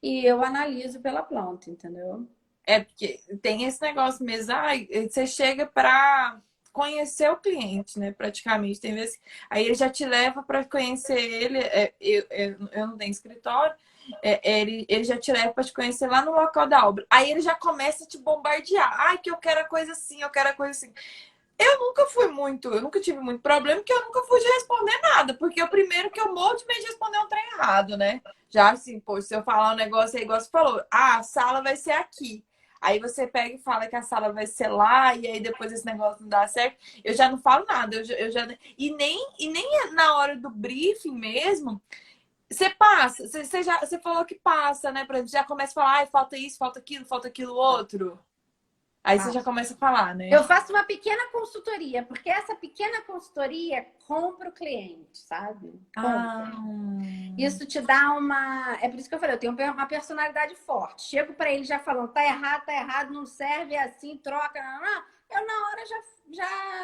e eu analiso pela planta, entendeu? É porque tem esse negócio mesmo, ai, você chega para conhecer o cliente, né? Praticamente. Tem vezes. Aí ele já te leva para conhecer ele. Eu não tenho escritório, ele já te leva para te conhecer lá no local da obra. Aí ele já começa a te bombardear. Ai, que eu quero a coisa assim, eu quero a coisa assim. Eu nunca tive muito problema, porque eu nunca fui de responder nada, porque o primeiro que eu morro de medo de responder um trem errado, né? Já assim, pô, se eu falar um negócio aí, igual você falou, a sala vai ser aqui. Aí você pega e fala que a sala vai ser lá, e aí depois esse negócio não dá certo. Eu já não falo nada, e nem na hora do briefing mesmo, você passa, você falou que passa, né? Por exemplo, já começa a falar, ai, falta aquilo outro. Aí você já Faço. começa a falar, né? Eu faço uma pequena consultoria, porque essa pequena consultoria compra o cliente, sabe? Compra. Ah, Isso te dá uma. É por isso que eu falei, eu tenho uma personalidade forte. Chego para ele já falando, tá errado, não serve, é assim, troca. Não, não. Eu na hora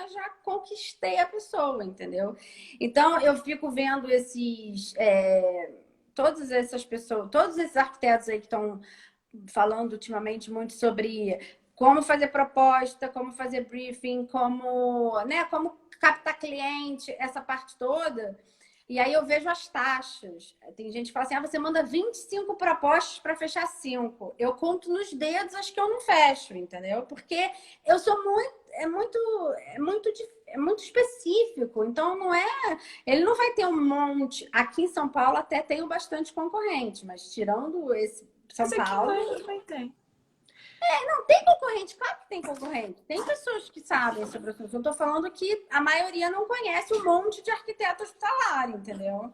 já conquistei a pessoa, entendeu? Então eu fico vendo todas essas pessoas, todos esses arquitetos aí que estão falando ultimamente muito sobre como fazer proposta, como fazer briefing, como captar cliente, essa parte toda. E aí eu vejo as taxas. Tem gente que fala assim: ah, você manda 25 propostas para fechar 5. Eu conto nos dedos as que eu não fecho, entendeu? Porque eu sou muito específico. Então não é. Ele não vai ter um monte. Aqui em São Paulo até tenho bastante concorrente, mas tirando esse São esse aqui Paulo, também tem. tem concorrente, claro que tem concorrente. Tem pessoas que sabem sobre o assunto. Eu tô falando que a maioria não conhece um monte de arquiteto hospitalar, entendeu?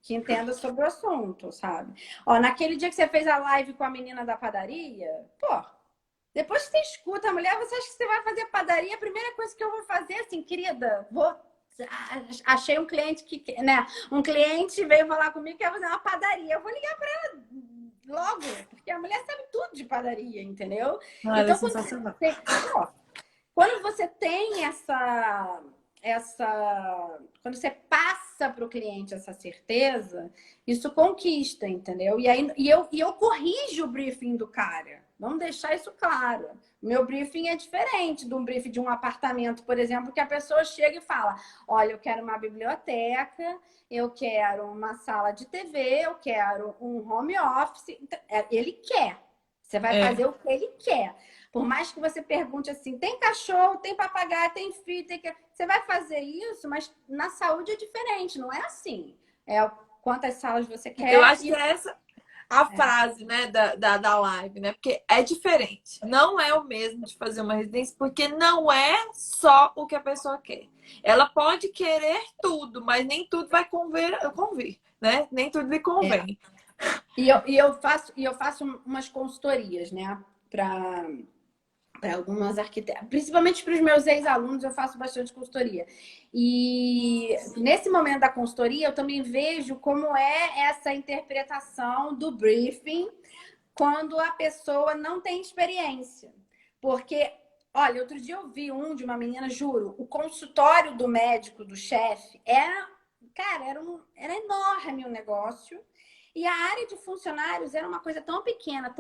Que entenda sobre o assunto, sabe? Ó, naquele dia que você fez a live com a menina da padaria, pô, depois que você escuta a mulher, você acha que você vai fazer padaria? A primeira coisa que eu vou fazer é assim, querida, achei um cliente que, né? Um cliente veio falar comigo que ia fazer uma padaria. Eu vou ligar para ela logo, porque a mulher sabe tudo de padaria, entendeu? Ah, ela é Então, sensacional. quando você tem quando você passa para o cliente essa certeza, isso conquista, entendeu? E eu corrijo o briefing do cara. Vamos deixar isso claro. Meu briefing é diferente de um briefing de um apartamento, por exemplo, que a pessoa chega e fala: olha, eu quero uma biblioteca, eu quero uma sala de TV, eu quero um home office. Ele quer. Você vai É. fazer o que ele quer. Por mais que você pergunte assim, tem cachorro, tem papagaio, tem filho, você vai fazer isso, mas na saúde é diferente, não é assim. É quantas salas você Eu quer acho que e é essa a frase, né, da live, né? Porque é diferente. Não é o mesmo de fazer uma residência, porque não é só o que a pessoa quer. Ela pode querer tudo, mas nem tudo vai convir, né? Nem tudo lhe é. convém. E eu faço umas consultorias, né, para algumas arquitetas, principalmente para os meus ex-alunos, eu faço bastante consultoria. E nesse momento da consultoria, eu também vejo como é essa interpretação do briefing quando a pessoa não tem experiência. Porque, olha, outro dia eu vi um de uma menina, juro, o consultório do médico, do chefe, cara, era enorme o negócio. E a área de funcionários era uma coisa tão pequena,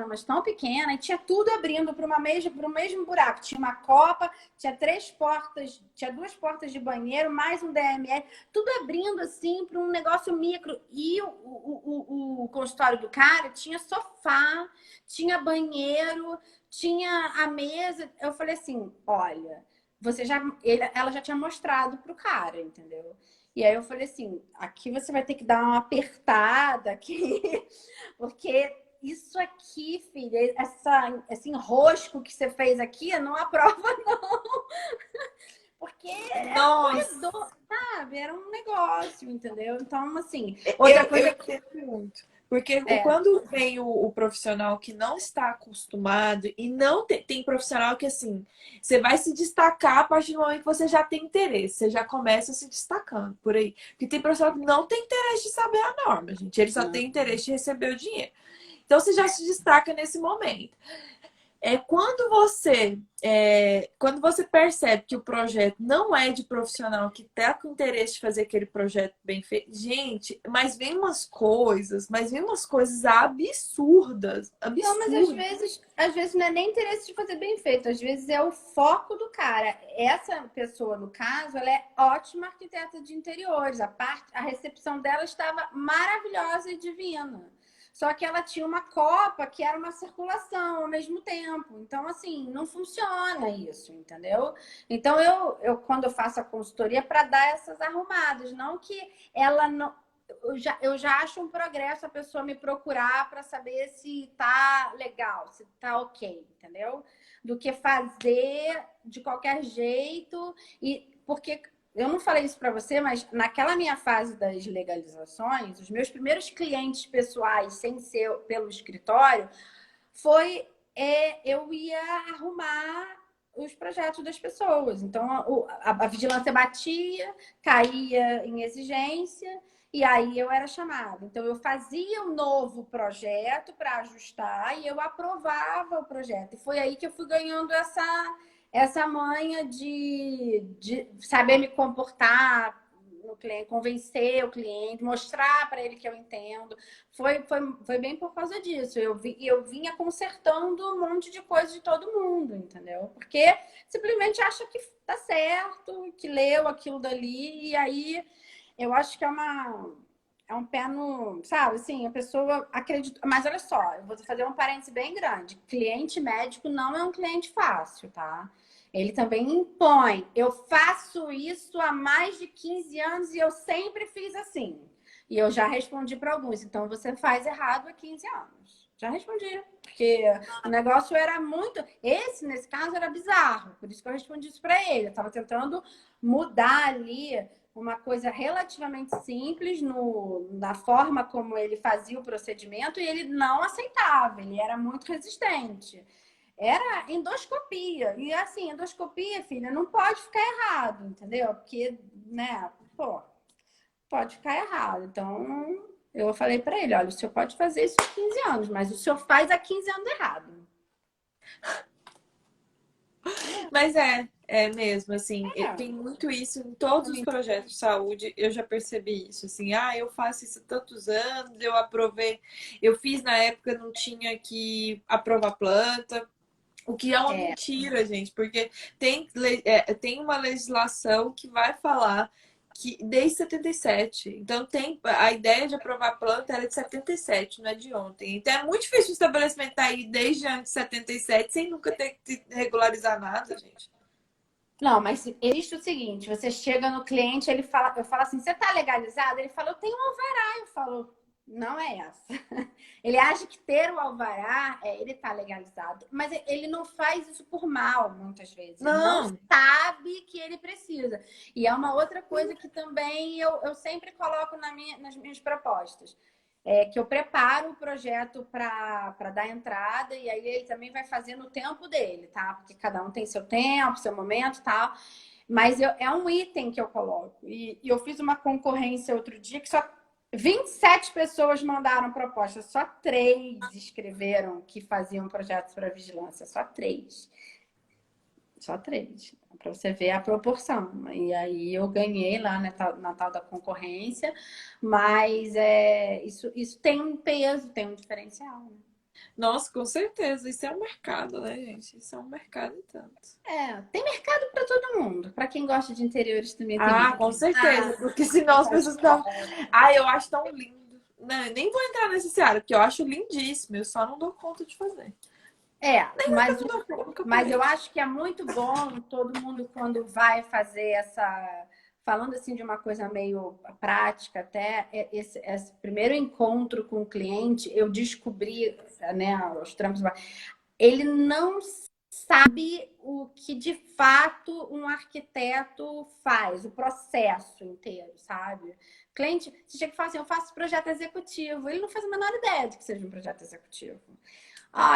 mas tão pequena, e tinha tudo abrindo para o mesmo buraco. Tinha uma copa, tinha 3 portas, tinha 2 portas de banheiro, mais um DMR, tudo abrindo assim para um negócio micro. E o consultório do cara tinha sofá, tinha banheiro, tinha a mesa. Eu falei assim: olha, ela já tinha mostrado pro cara, entendeu? E aí eu falei assim, aqui você vai ter que dar uma apertada aqui, porque isso aqui, filha, esse enrosco que você fez aqui, não aprova não. Porque era um Nossa, corredor, sabe? Era um negócio, entendeu? Então, assim, outra eu coisa entendo muito. Porque é, quando vem o profissional que não está acostumado e não tem profissional que assim, você vai se destacar a partir do momento que você já tem interesse, você já começa se destacando por aí. Porque tem profissional que não tem interesse de saber a norma, gente. Ele só tem interesse de receber o dinheiro. Então você já se destaca nesse momento. Quando você percebe que o projeto não é de profissional que tá com interesse de fazer aquele projeto bem feito, gente, mas vem umas coisas absurdas, não, mas às absurdas. vezes, às vezes não é nem interesse de fazer bem feito, às vezes é o foco do cara. Essa pessoa, no caso, ela é ótima arquiteta de interiores. A recepção dela estava maravilhosa e divina. Só que ela tinha uma copa que era uma circulação ao mesmo tempo. Então, assim, não funciona isso, entendeu? Então, quando eu faço a consultoria, para dar essas arrumadas, não que ela não eu já acho um progresso a pessoa me procurar para saber se tá legal, se tá ok, entendeu? Do que fazer de qualquer jeito. E porque eu não falei isso para você, mas naquela minha fase das legalizações, os meus primeiros clientes pessoais, sem ser pelo escritório, eu ia arrumar os projetos das pessoas. Então, a vigilância batia, caía em exigência, e aí eu era chamada. Então, eu fazia um novo projeto para ajustar e eu aprovava o projeto. E foi aí que eu fui ganhando essa manha de saber me comportar no cliente, convencer o cliente, mostrar para ele que eu entendo. Foi bem por causa disso. Eu vinha consertando um monte de coisa de todo mundo, entendeu? Porque simplesmente acha que tá certo, que leu aquilo dali, e aí eu acho que é um pé no, sabe, assim, a pessoa acredita. Mas olha só, eu vou fazer um parênteses bem grande. Cliente médico não é um cliente fácil, tá? Ele também impõe. Eu faço isso há mais de 15 anos e eu sempre fiz assim. E eu já respondi para alguns. Então você faz errado há 15 anos. Já respondi. Porque o negócio era muito. Nesse caso, era bizarro. Por isso que eu respondi isso para ele. Eu estava tentando mudar ali uma coisa relativamente simples na forma como ele fazia o procedimento e ele não aceitava. Ele era muito resistente. Era endoscopia. E assim, endoscopia, filha, não pode ficar errado, entendeu? Porque, né, pô, pode ficar errado. Então, eu falei para ele, olha, o senhor pode fazer isso há 15 anos, mas o senhor faz há 15 anos errado. Mas é mesmo, assim, É. tem muito isso em todos os projetos de saúde, eu já percebi isso, assim, eu faço isso há tantos anos, eu aprovei, eu fiz na época, não tinha que aprovar planta, o que é uma É. mentira, gente, porque tem uma legislação que vai falar que desde 77. Então tem a ideia de aprovar planta era de 77, não é de ontem. Então é muito difícil o estabelecimento estar aí desde antes de 77 sem nunca ter que regularizar nada, gente. Não, mas existe o seguinte, você chega no cliente, eu falo assim, você tá legalizado? Ele fala, eu tenho um alvará. Eu falo, não é essa. Ele acha que ter o alvará ele tá legalizado, mas ele não faz isso por mal, muitas vezes. Ele não Não, sabe que ele precisa. E é uma outra coisa que também eu sempre coloco nas minhas propostas. Que eu preparo o projeto para dar entrada e aí ele também vai fazer no tempo dele, tá? Porque cada um tem seu tempo, seu momento e tal. Mas é um item que eu coloco. E eu fiz uma concorrência outro dia que só 27 pessoas mandaram proposta, só 3 escreveram que faziam projetos para vigilância, só 3. Só 3. Para você ver a proporção. E aí eu ganhei lá na tal da concorrência, mas isso tem um peso, tem um diferencial. Né? nossa, com certeza. Isso é um mercado, né, gente? Isso é um mercado e tanto. Tem mercado para todo mundo. Para quem gosta de interiores também tem Ah, mercado. com certeza. Porque senão as pessoas estão. Eu acho tão lindo. Não, eu nem vou entrar nesse área, porque eu acho lindíssimo. Eu só não dou conta de fazer. Mas, Não dou conta, nunca mas eu parei. acho que é muito bom todo mundo quando vai fazer essa. Falando assim de uma coisa meio prática, até esse primeiro encontro com o cliente, eu descobri, né, os trampos, ele não sabe o que de fato um arquiteto faz, o processo inteiro, sabe? Cliente, você chega e fala assim, eu faço projeto executivo. Ele não faz a menor ideia de que seja um projeto executivo.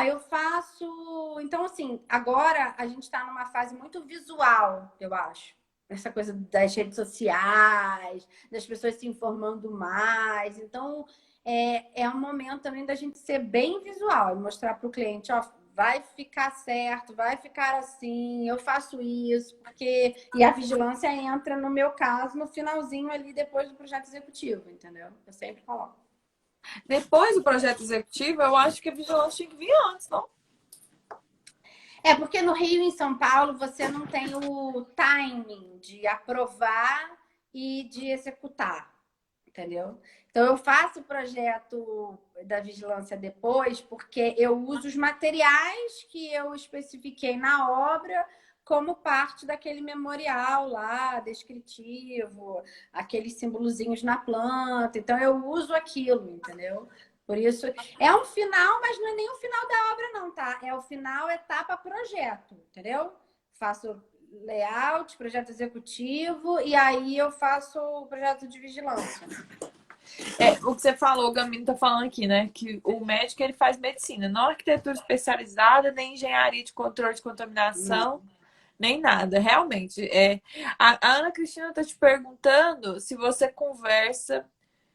Eu faço. Então, assim, agora a gente está numa fase muito visual, eu acho. Essa coisa das redes sociais, das pessoas se informando mais. Então, é um momento também da gente ser bem visual e mostrar para o cliente, ó, vai ficar certo, vai ficar assim, eu faço isso, porque. E a vigilância entra, no meu caso, no finalzinho ali depois do projeto executivo, entendeu? Eu sempre coloco. Depois do projeto executivo, eu acho que a vigilância tinha que vir antes, não? Porque no Rio e em São Paulo você não tem o timing de aprovar e de executar, entendeu? Então eu faço o projeto da vigilância depois porque eu uso os materiais que eu especifiquei na obra como parte daquele memorial lá, descritivo, aqueles simbolozinhos na planta. Então eu uso aquilo, entendeu? Por isso, é um final, mas não é nem o final da obra, não, tá? É o final, etapa, projeto, entendeu? Faço layout, projeto executivo, e aí eu faço o projeto de vigilância. O que você falou, o Gamino tá falando aqui, né? Que o médico ele faz medicina, não arquitetura especializada, nem engenharia de controle de Não. contaminação, nem nada. Realmente. A Ana Cristina tá te perguntando se você conversa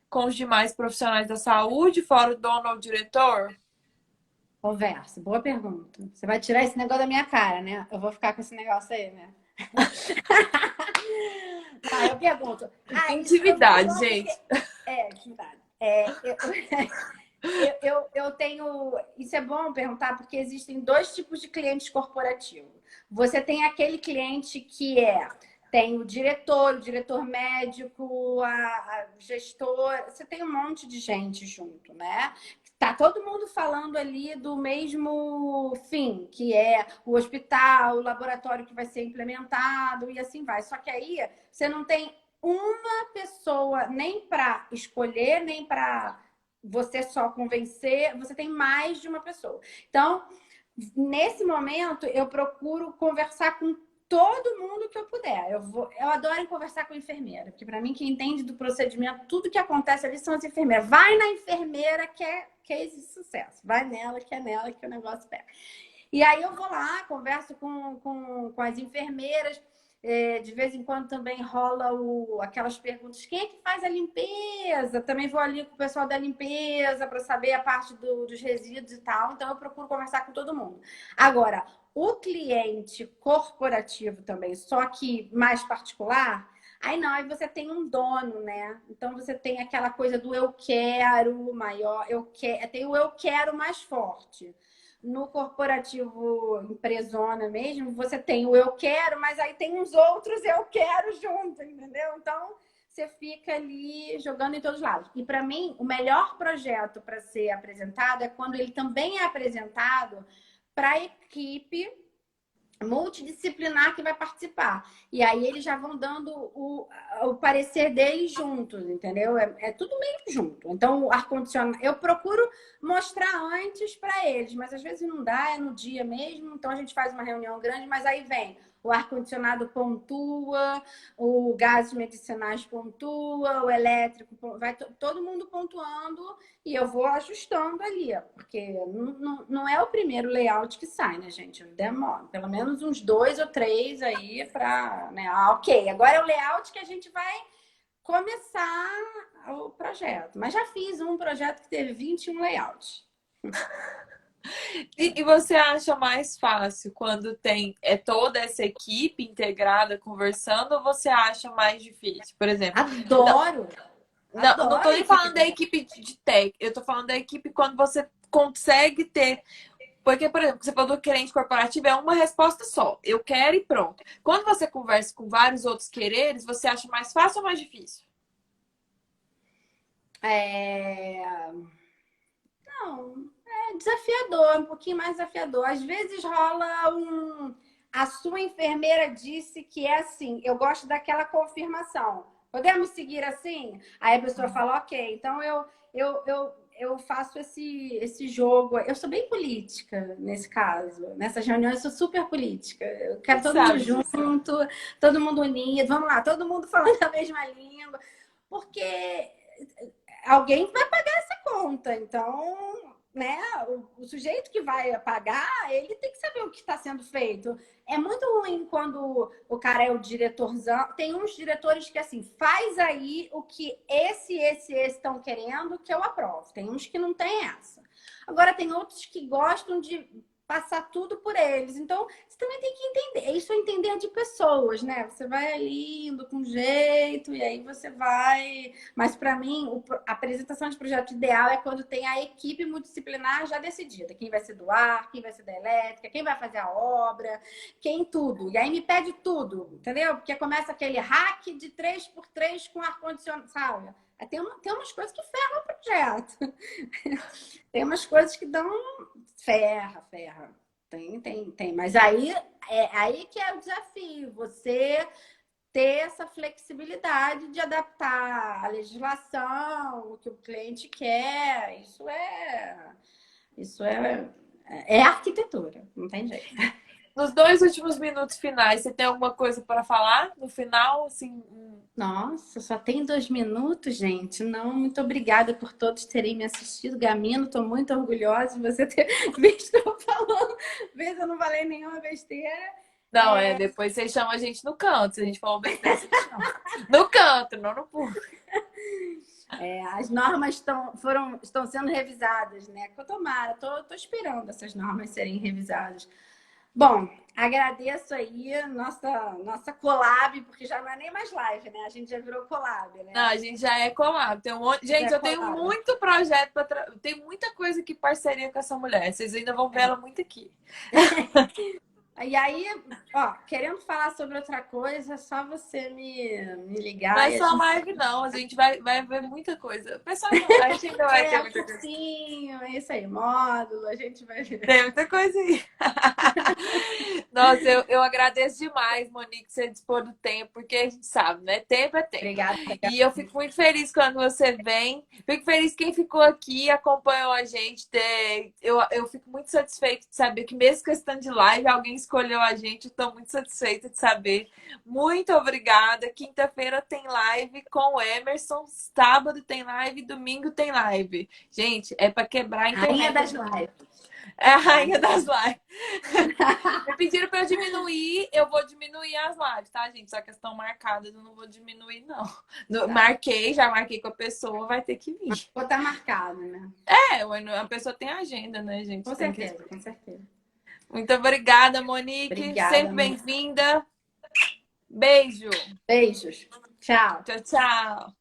com os demais profissionais da saúde, fora o dono ou o diretor. Conversa, boa pergunta. Você vai tirar esse negócio da minha cara, né? Eu vou ficar com esse negócio aí, né? Não, eu pergunto. Eu vejo Intimidade, porque. gente. Intimidade. Eu tenho. Isso é bom perguntar, porque existem 2 tipos de clientes corporativos. Você tem aquele cliente que tem o diretor médico, a gestor, você tem um monte de gente junto, né? Tá todo mundo falando ali do mesmo fim, que é o hospital, o laboratório que vai ser implementado e assim vai. Só que aí você não tem uma pessoa nem para escolher, nem para você só convencer, você tem mais de uma pessoa. Então, nesse momento, eu procuro conversar com todo mundo que eu puder. Eu adoro conversar com a enfermeira, porque para mim, quem entende do procedimento, tudo que acontece ali são as enfermeiras. Vai na enfermeira que é case de sucesso. Vai nela, que é nela que o negócio pega. E aí eu vou lá, converso com as enfermeiras. De vez em quando também rola aquelas perguntas: quem é que faz a limpeza? Também vou ali com o pessoal da limpeza para saber a parte dos resíduos e tal. Então eu procuro conversar com todo mundo. Agora, o cliente corporativo também, só que mais particular, aí não, aí você tem um dono, né? Então você tem aquela coisa do eu quero maior, tem o eu quero mais forte. No corporativo empresona mesmo, você tem o eu quero, mas aí tem uns outros eu quero junto, entendeu? Então, você fica ali jogando em todos os lados. E para mim, o melhor projeto para ser apresentado é quando ele também é apresentado para a equipe multidisciplinar que vai participar. E aí eles já vão dando o parecer deles juntos, entendeu? É tudo meio junto. Então, o ar-condicionado, eu procuro mostrar antes para eles, mas às vezes não dá, é no dia mesmo. Então, a gente faz uma reunião grande, mas aí vem o ar-condicionado pontua, o gases medicinais pontua, o elétrico, vai todo mundo pontuando e eu vou ajustando ali, porque não é o primeiro layout que sai, né, gente? Demora pelo menos uns 2 ou 3 aí para, né? Ok, agora é o layout que a gente vai começar o projeto. Mas já fiz um projeto que teve 21 layouts. E você acha mais fácil quando tem toda essa equipe integrada conversando, ou você acha mais difícil? Por exemplo, Adoro! não tô nem falando da equipe de tech, eu tô falando da equipe quando você consegue ter. Porque, por exemplo, você falou do querente corporativo, é uma resposta só. Eu quero e pronto. Quando você conversa com vários outros quereres, você acha mais fácil ou mais difícil? Não, é desafiador, um pouquinho mais desafiador. Às vezes rola a sua enfermeira disse que é assim, eu gosto daquela confirmação. Podemos seguir assim? Aí a pessoa fala, ok, então eu faço esse jogo. Eu sou bem política nesse caso. Nessas reuniões, eu sou super política. Eu quero todo mundo junto, todo mundo unido. Vamos lá, todo mundo falando a mesma língua. Porque alguém vai pagar essa conta. Então, né, o sujeito que vai pagar, ele tem que saber o que está sendo feito. É muito ruim quando o cara é o diretorzão. Tem uns diretores que, assim, faz aí o que esse estão querendo que eu aprovo. Tem uns que não tem essa. Agora, tem outros que gostam de passar tudo por eles. Então, você também tem que entender. Isso é entender de pessoas, né? Você vai ali indo com jeito e aí você vai. Mas, para mim, a apresentação de projeto ideal é quando tem a equipe multidisciplinar já decidida. Quem vai ser do ar, quem vai ser da elétrica, quem vai fazer a obra, quem tudo. E aí me pede tudo, entendeu? Porque começa aquele hack de 3x3 com ar-condicionado, sabe? Tem umas coisas que ferram o projeto. Tem umas coisas que dão ferra. Tem. Mas aí que é o desafio. Você ter essa flexibilidade de adaptar a legislação, o que o cliente quer. Isso é arquitetura, não tem jeito. Nos 2 últimos minutos finais, você tem alguma coisa para falar? No final, assim. Nossa, só tem 2 minutos, gente. Não, muito obrigada por todos terem me assistido. Gamino, estou muito orgulhosa de você ter visto eu falando. Vez eu não falei nenhuma besteira. Não, depois você chama a gente no canto. Se a gente falou besteira, você chama. No canto, não no público. As normas estão sendo revisadas, né? Tomara, tô esperando essas normas serem revisadas. Bom, agradeço aí nossa collab, porque já não é nem mais live, né? A gente já virou collab, né? Não, a gente já é collab. Gente, eu tenho muito projeto tem muita coisa que parceria com essa mulher. Vocês ainda vão ver ela muito aqui. E aí, Ó, querendo falar sobre outra coisa, é só você me Não ligar é e a só gente... live, não. A gente vai ver muita coisa. O pessoal, a gente ainda vai ter É, muita coisa. cursinho, é isso aí, módulo, a gente vai ver. Tem muita coisa aí. Nossa, eu agradeço demais, Monique, você dispor do tempo, porque a gente sabe, né? Tempo é tempo. Obrigada. E eu fico muito feliz quando você vem. Fico feliz quem ficou aqui, acompanhou a gente. Eu fico muito satisfeita de saber que, mesmo questão de live, alguém escolheu a gente. Estou muito satisfeita de saber. Muito obrigada. Quinta-feira tem live com o Emerson. Sábado tem live. Domingo tem live. Gente, é para quebrar a Rainha das internet. lives. É a rainha das lives. Me pediram para eu diminuir, eu vou diminuir as lives, tá, gente? Só que estão marcadas, eu não vou diminuir, não. Tá. Já marquei com a pessoa, vai ter que vir. Vou estar marcado, né? A pessoa tem agenda, né, gente? Com Tem que... certeza, com certeza. Muito obrigada, Monique. Obrigada, Sempre mãe. bem-vinda. Beijo. Beijos. Tchau. Tchau, tchau.